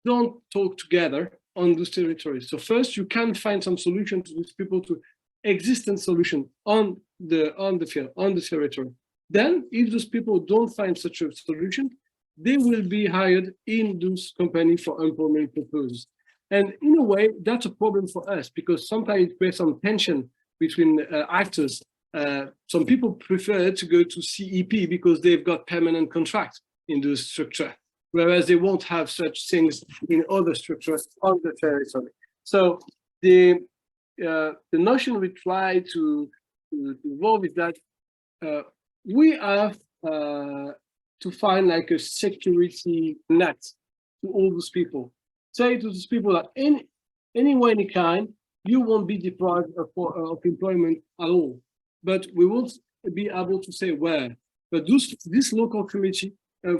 don't talk together on those territories. So first, you can find some solution to these people, to existing solution on the field, on the territory. Then, if those people don't find such a solution, they will be hired in those companies for employment purposes. And in a way, that's a problem for us, because sometimes it creates some tension between actors. Some people prefer to go to CEP because they've got permanent contracts in the structure, whereas they won't have such things in other structures on the territory. So the notion we try to evolve is that we have to find like a security net to all those people. Say to those people that any way, any kind, you won't be deprived of employment at all. But we won't be able to say where. But this local committee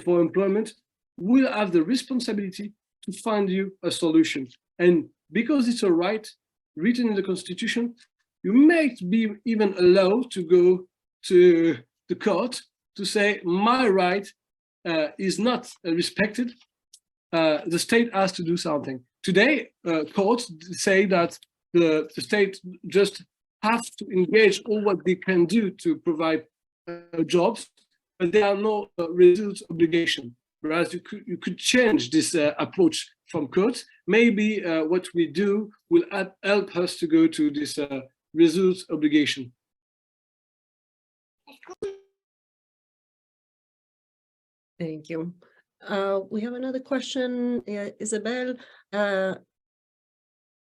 for employment will have the responsibility to find you a solution. And because it's a right written in the Constitution, you may be even allowed to go to the court to say, my right is not respected. The state has to do something. Today, courts say that the state just have to engage all what they can do to provide jobs, but there are no results obligation. Whereas you could change this approach from courts. Maybe what we do will help us to go to this results obligation. Thank you. We have another question, Isabelle.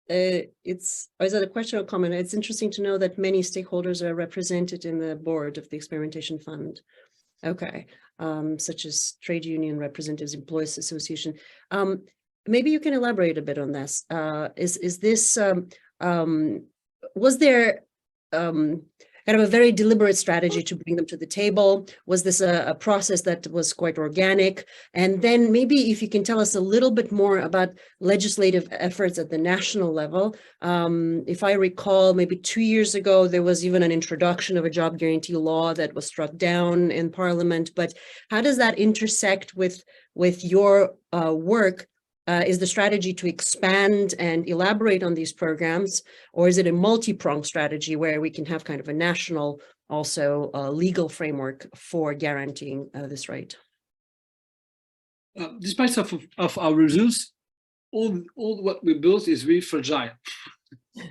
Is that a question or comment? It's interesting to know that many stakeholders are represented in the board of the Experimentation Fund. Okay, such as trade union representatives, employees association. Maybe you can elaborate a bit on this. Is this, was there kind of a very deliberate strategy to bring them to the table? Was this a process that was quite organic? And then maybe if you can tell us a little bit more about legislative efforts at the national level. If I recall, maybe 2 years ago, there was even an introduction of a job guarantee law that was struck down in Parliament. But how does that intersect with your work? Is the strategy to expand and elaborate on these programs, or is it a multi-pronged strategy where we can have kind of a national, also legal framework for guaranteeing this right? Despite of our results, all what we built is really fragile.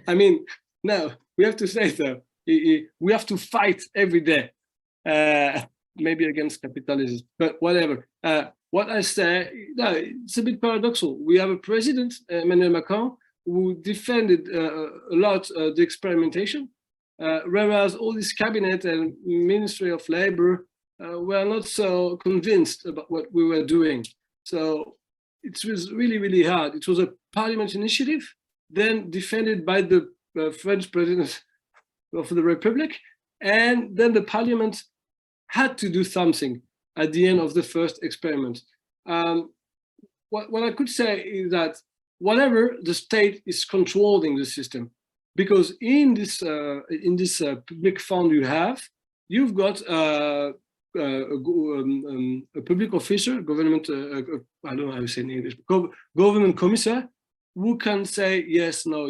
I mean, no, we have to say so. We have to fight every day, maybe against capitalism, but whatever. What I say, no, it's a bit paradoxical. We have a president, Emmanuel Macron, who defended a lot the experimentation, whereas all this cabinet and Ministry of Labor were not so convinced about what we were doing. So it was really, really hard. It was a parliament initiative, then defended by the French president of the Republic, and then the parliament had to do something at the end of the first experiment. What I could say is that whatever the state is controlling the system, because in this public fund you've got a public officer, government, I don't know how to say in English, government commissar, who can say yes, no,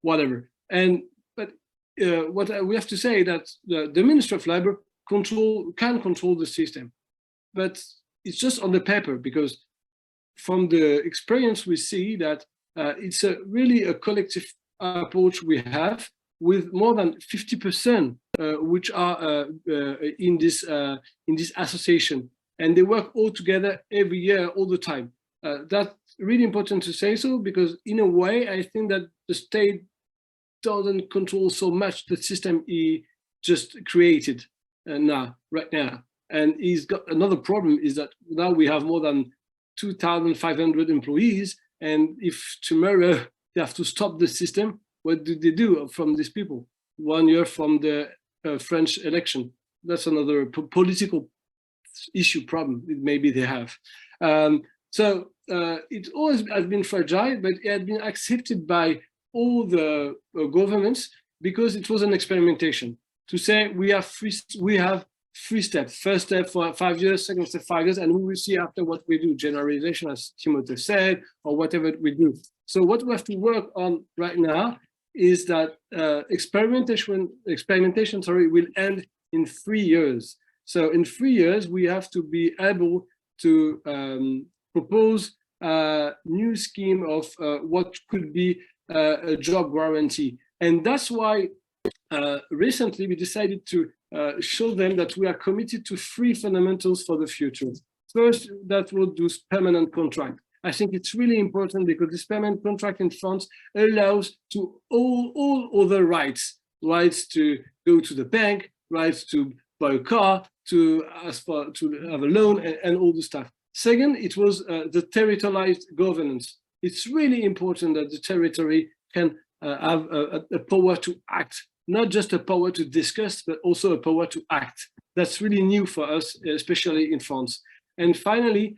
whatever. But what we have to say that the Minister of Labor can control the system, but it's just on the paper, because from the experience we see that it's really a collective approach we have, with more than 50% which are in this association, and they work all together every year, all the time. That's really important to say so, because in a way I think that the state doesn't control so much the system he just created right now. And he's got another problem, is that now we have more than 2,500 employees, and if tomorrow they have to stop the system, what do they do from these people? 1 year from the French election, that's another political issue problem maybe they have. So it always has been fragile, but it had been accepted by all the governments because it was an experimentation to say we have three steps. First step for 5 years, second step 5 years, and we will see after what we do, generalization, as Timothy said, or whatever we do. So what we have to work on right now is that experimentation will end in 3 years. So in 3 years, we have to be able to propose a new scheme of what could be a job guarantee. And that's why recently we decided to show them that we are committed to 3 fundamentals for the future. First, that will do permanent contract. I think it's really important because this permanent contract in France allows to all other rights to go to the bank, rights to buy a car, to ask to have a loan, and all the stuff. Second, it was the territorialized governance. It's really important that the territory can have a power to act, not just a power to discuss, but also a power to act. That's really new for us, especially in France. And finally,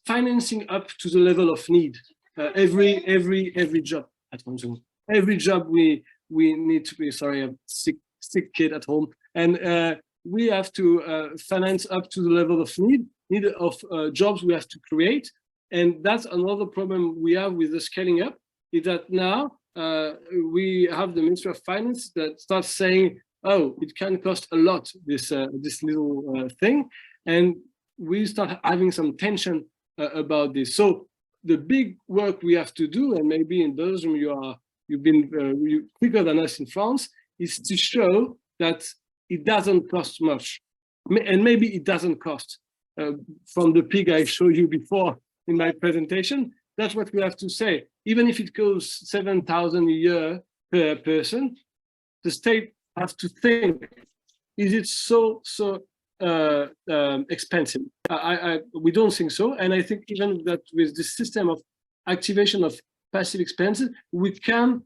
financing up to the level of need. Every job at home. Every job we need to be. Sorry, I have sick kid at home, and we have to finance up to the level of need of jobs we have to create. And that's another problem we have with the scaling up, is that now we have the Ministry of Finance that starts saying, oh, it can cost a lot, this little thing. And we start having some tension about this. So the big work we have to do, and maybe in Belgium you've been quicker than us in France, is to show that it doesn't cost much. And maybe it doesn't cost. From the pig I showed you before in my presentation, that's what we have to say. Even if it costs 7,000 a year per person, the state has to think, is it so expensive? We don't think so. And I think even that with the system of activation of passive expenses, we can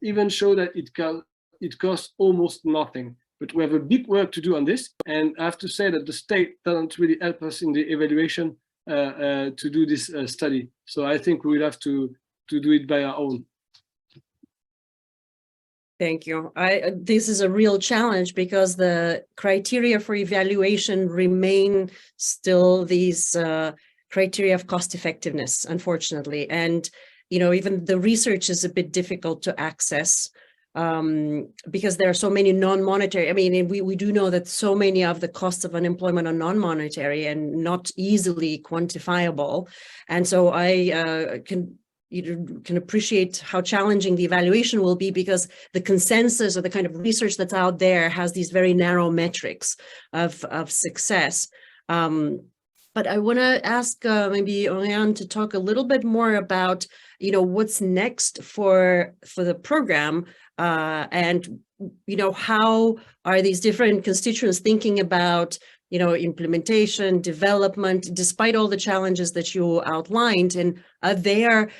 even show that it costs almost nothing. But we have a big work to do on this. And I have to say that the state doesn't really help us in the evaluation to do this study. So I think we will have to do it by our own. Thank you. This is a real challenge because the criteria for evaluation remain still these criteria of cost effectiveness, unfortunately. And, you know, even the research is a bit difficult to access because there are so many non-monetary. I mean, we do know that so many of the costs of unemployment are non-monetary and not easily quantifiable. And so I can appreciate how challenging the evaluation will be because the consensus or the kind of research that's out there has these very narrow metrics of success. But I want to ask maybe Oriane to talk a little bit more about, you know, what's next for the program and, you know, how are these different constituents thinking about, you know, implementation, development, despite all the challenges that you outlined, and are there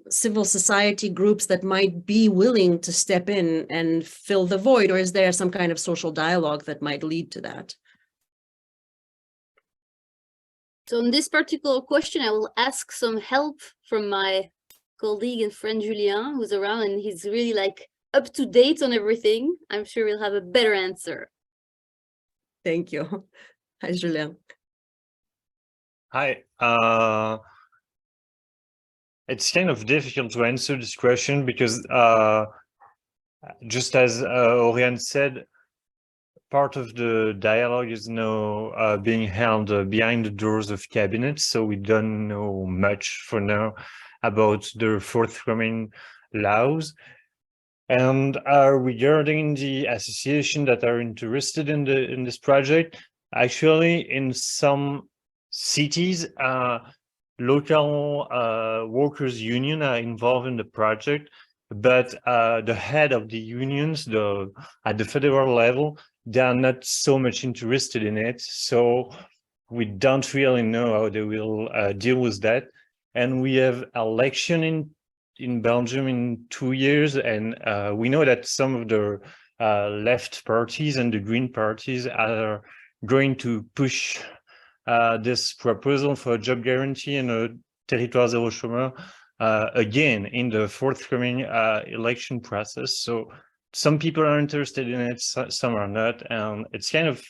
civil society groups that might be willing to step in and fill the void, or is there some kind of social dialogue that might lead to that? So on this particular question, I will ask some help from my colleague and friend Julien, who's around, and he's really like up to date on everything. I'm sure we'll have a better answer. Thank you. Hi, Julien. Hi. It's kind of difficult to answer this question because just as Oriane said, part of the dialogue is now being held behind the doors of cabinets, so we don't know much for now about the forthcoming laws. And regarding the association that are interested in this project, actually in some cities, local workers' union are involved in the project, but the head of the unions, at the federal level, they are not so much interested in it. So we don't really know how they will deal with that. And we have election in Belgium in 2 years, and we know that some of the left parties and the green parties are going to push this proposal for a job guarantee and a territoire zéro chômeur again in the forthcoming election process. So some people are interested in it, some are not, and it's kind of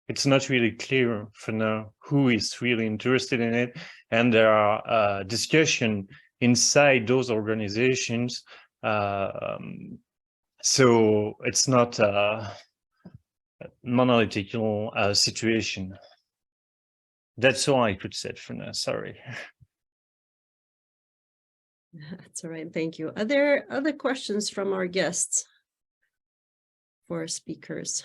it's not really clear for now who is really interested in it, and there are discussion inside those organizations. So it's not a monolithic situation. That's all I could say for now. Sorry. That's all right. Thank you. Are there other questions from our guests for our speakers?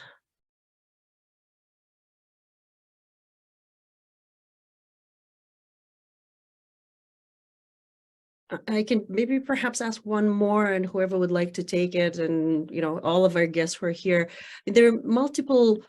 I can maybe perhaps ask one more, and whoever would like to take it, and all of our guests who are here. There are multiple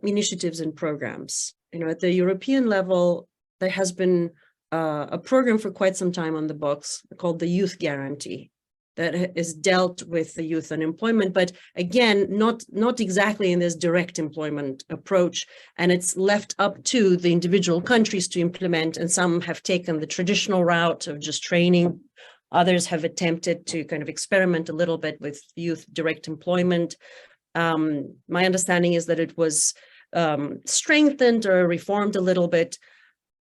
initiatives and programs. At the European level, there has been a program for quite some time on the books called the Youth Guarantee that is dealt with the youth unemployment, but again, not exactly in this direct employment approach. And it's left up to the individual countries to implement. And some have taken the traditional route of just training. Others have attempted to kind of experiment a little bit with youth direct employment. My understanding is that it was strengthened or reformed a little bit.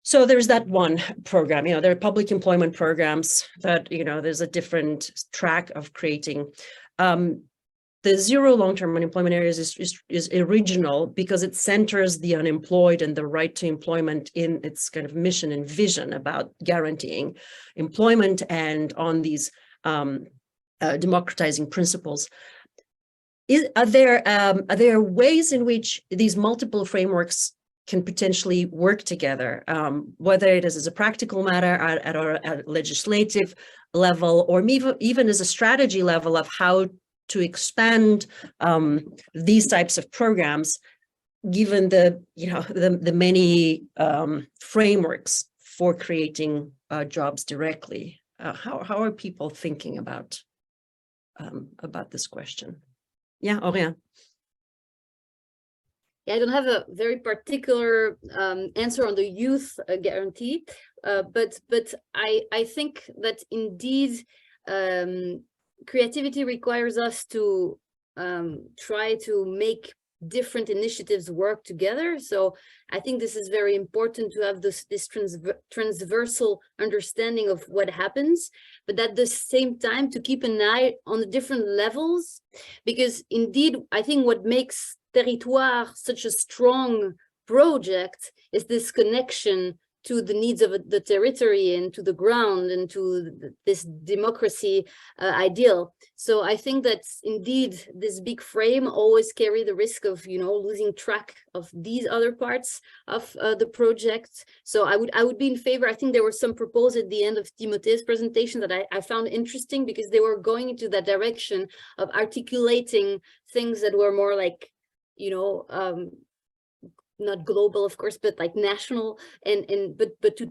So there's that one program, there are public employment programs that, there's a different track of creating. The zero long-term unemployment areas is original because it centers the unemployed and the right to employment in its kind of mission and vision about guaranteeing employment and on these democratizing principles. Are there ways in which these multiple frameworks can potentially work together, whether it is as a practical matter at a legislative level, or even as a strategy level of how to expand these types of programs, given the many frameworks for creating jobs directly? How are people thinking about this question? Yeah, Aurélien. Yeah, I don't have a very particular answer on the youth guarantee, but I think that indeed creativity requires us to try to make different initiatives work together. So I think this is very important to have this transversal understanding of what happens, but at the same time to keep an eye on the different levels, because indeed I think what makes Territoire such a strong project is this connection to the needs of the territory and to the ground and to this democracy ideal. So I think that indeed this big frame always carry the risk of losing track of these other parts of the project. So I would be in favor. I think there were some proposals at the end of Timothee's presentation that I found interesting, because they were going into that direction of articulating things that were more like not global, of course, but like national, but to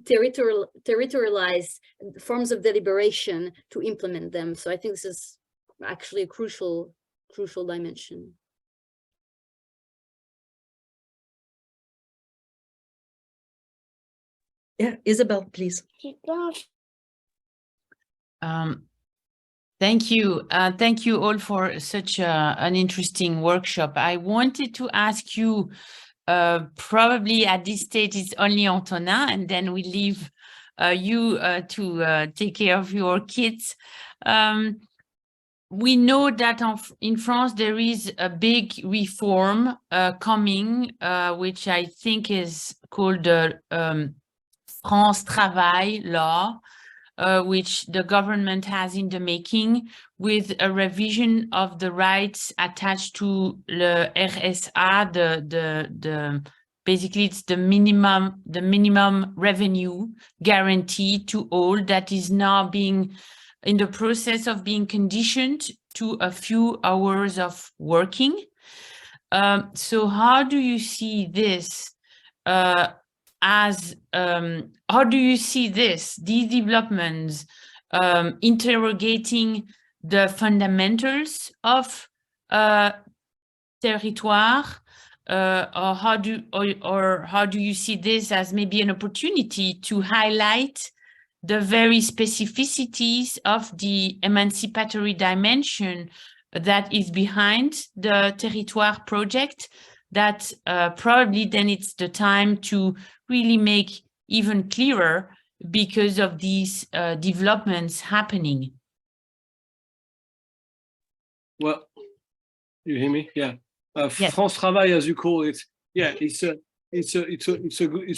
territorialize forms of deliberation to implement them. So I think this is actually a crucial dimension. Yeah, Isabel, please. Thank you. Thank you all for such an interesting workshop. I wanted to ask you, probably at this stage it's only Antonin, and then we leave you to take care of your kids. We know that in France there is a big reform coming, which I think is called the France Travail law, which the government has in the making, with a revision of the rights attached to the RSA, basically it's the minimum revenue guarantee to all, that is now being in the process of being conditioned to a few hours of working. So how do you see this how do you see these developments interrogating the fundamentals of territoire, or how do you see this as maybe an opportunity to highlight the very specificities of the emancipatory dimension that is behind the Territoire project, that probably then it's the time to really make even clearer because of these developments happening? Well, you hear me? Yeah. Yes. France Travail, as you call it, yeah, it's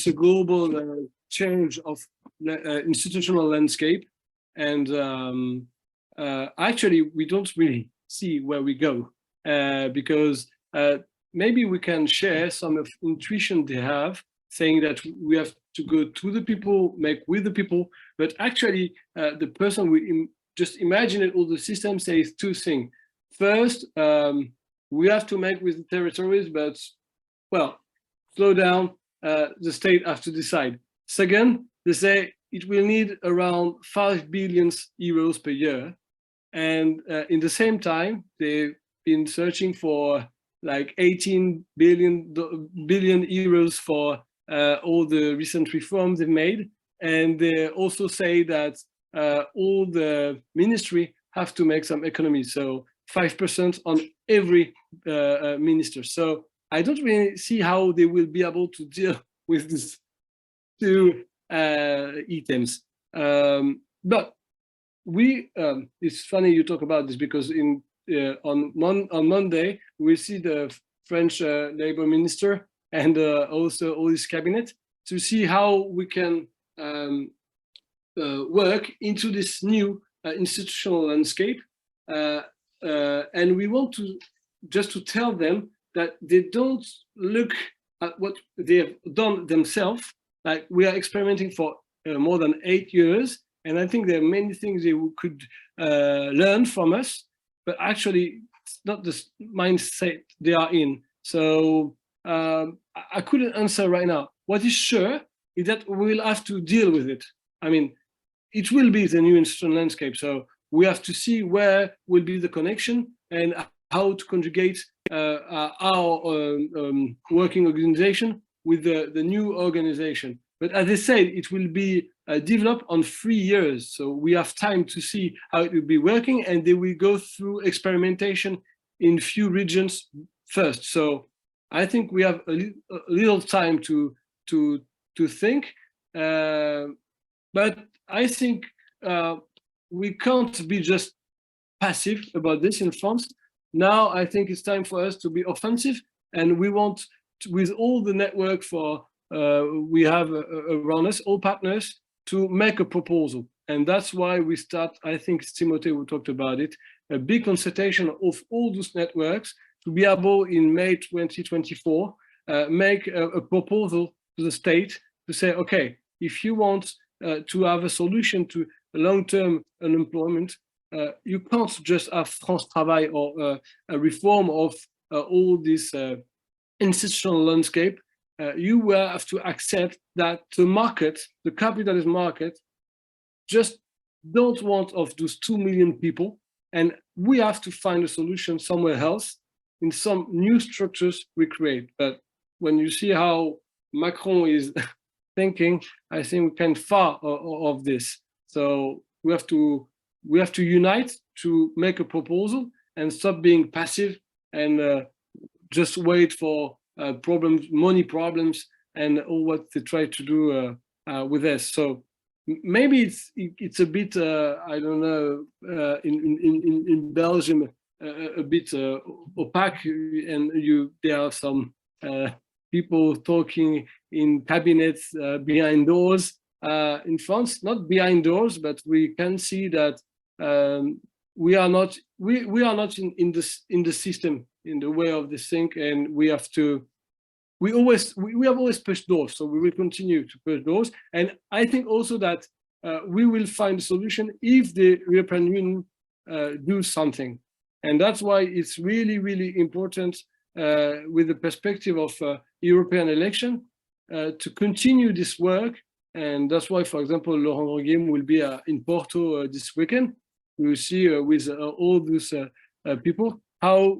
a global change of institutional landscape, and actually we don't really see where we go, because maybe we can share some of intuition they have, saying that we have to go to the people, make with the people, but actually the person we just imagine it, all the system says two things. First, we have to make with the territories, but well, slow down, the state has to decide. Second, they say it will need around 5 billion euros per year. And in the same time, they've been searching for like 18 billion euros for all the recent reforms they've made. And they also say that all the ministry have to make some economy. So 5% on every minister. So I don't really see how they will be able to deal with these two items. But we, it's funny you talk about this, because on Monday, we see the French labor minister and also all his cabinet to see how we can work into this new institutional landscape. And we want to just to tell them that they don't look at what they have done themselves. Like, we are experimenting for more than 8 years, and I think there are many things they could learn from us, but actually it's not the mindset they are in. So I couldn't answer right now. What is sure is that we will have to deal with it. I mean, it will be the new institutional landscape. So we have to see where will be the connection and how to conjugate our working organization with the new organization. But as I said, it will be developed on 3 years. So we have time to see how it will be working, and they will go through experimentation in few regions first. So I think we have a little time to think. But I think we can't be just passive about this in France. Now I think it's time for us to be offensive, and we want to, with all the network for we have around us, all partners, to make a proposal. And that's why we start, I think Timothée who talked about it, a big consultation of all those networks to be able in May 2024 make a proposal to the state to say, okay, if you want to have a solution to long-term unemployment, you can't just have France Travail or a reform of all this institutional landscape. You will have to accept that the market, the capitalist market, just don't want of those 2 million people, and we have to find a solution somewhere else in some new structures we create. But when you see how Macron is thinking, I think we can far of this. So we have to unite to make a proposal and stop being passive and just wait for problems, money problems, and all what they try to do with us. So maybe it's a bit I don't know, in Belgium a bit opaque, and there are some people talking in cabinets behind doors. In France, not behind doors, but we can see that we are not in the system, in the way of this thing, and we have always pushed doors, so we will continue to push doors. And I think also that we will find a solution if the European Union do something, and that's why it's really, really important with the perspective of European election to continue this work. And that's why, for example, Laurent Grosguilhem will be in Porto this weekend. We will see with all those people how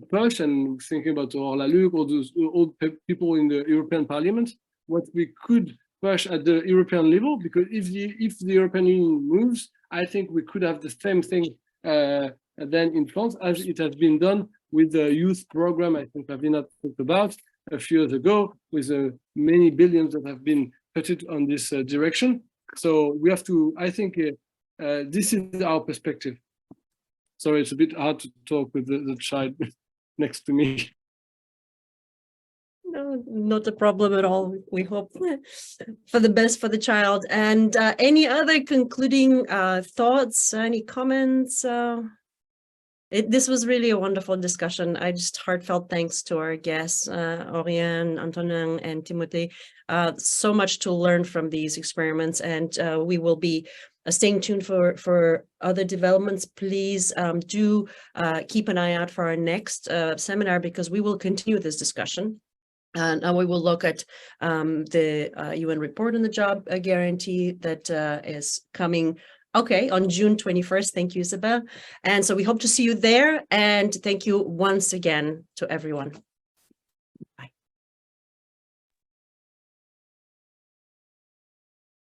push, and thinking about Orlaluc, all those old people in the European Parliament, what we could push at the European level, because if the European Union moves, I think we could have the same thing then in France as it has been done with the youth program. I think Pavlina talked about a few years ago, with many billions that have been put it on this direction. So we have to, I think this is our perspective. Sorry, it's a bit hard to talk with the child next to me. No, not a problem at all. We hope for the best for the child. And any other concluding thoughts, any comments? This was really a wonderful discussion. I just heartfelt thanks to our guests, Oriane, Antonin, and Timothée. So much to learn from these experiments, and we will be staying tuned for other developments. Please do keep an eye out for our next seminar, because we will continue this discussion. Now we will look at the UN report on the job guarantee that is coming. Okay, on June 21st. Thank you, Isabel. And so we hope to see you there. And thank you once again to everyone.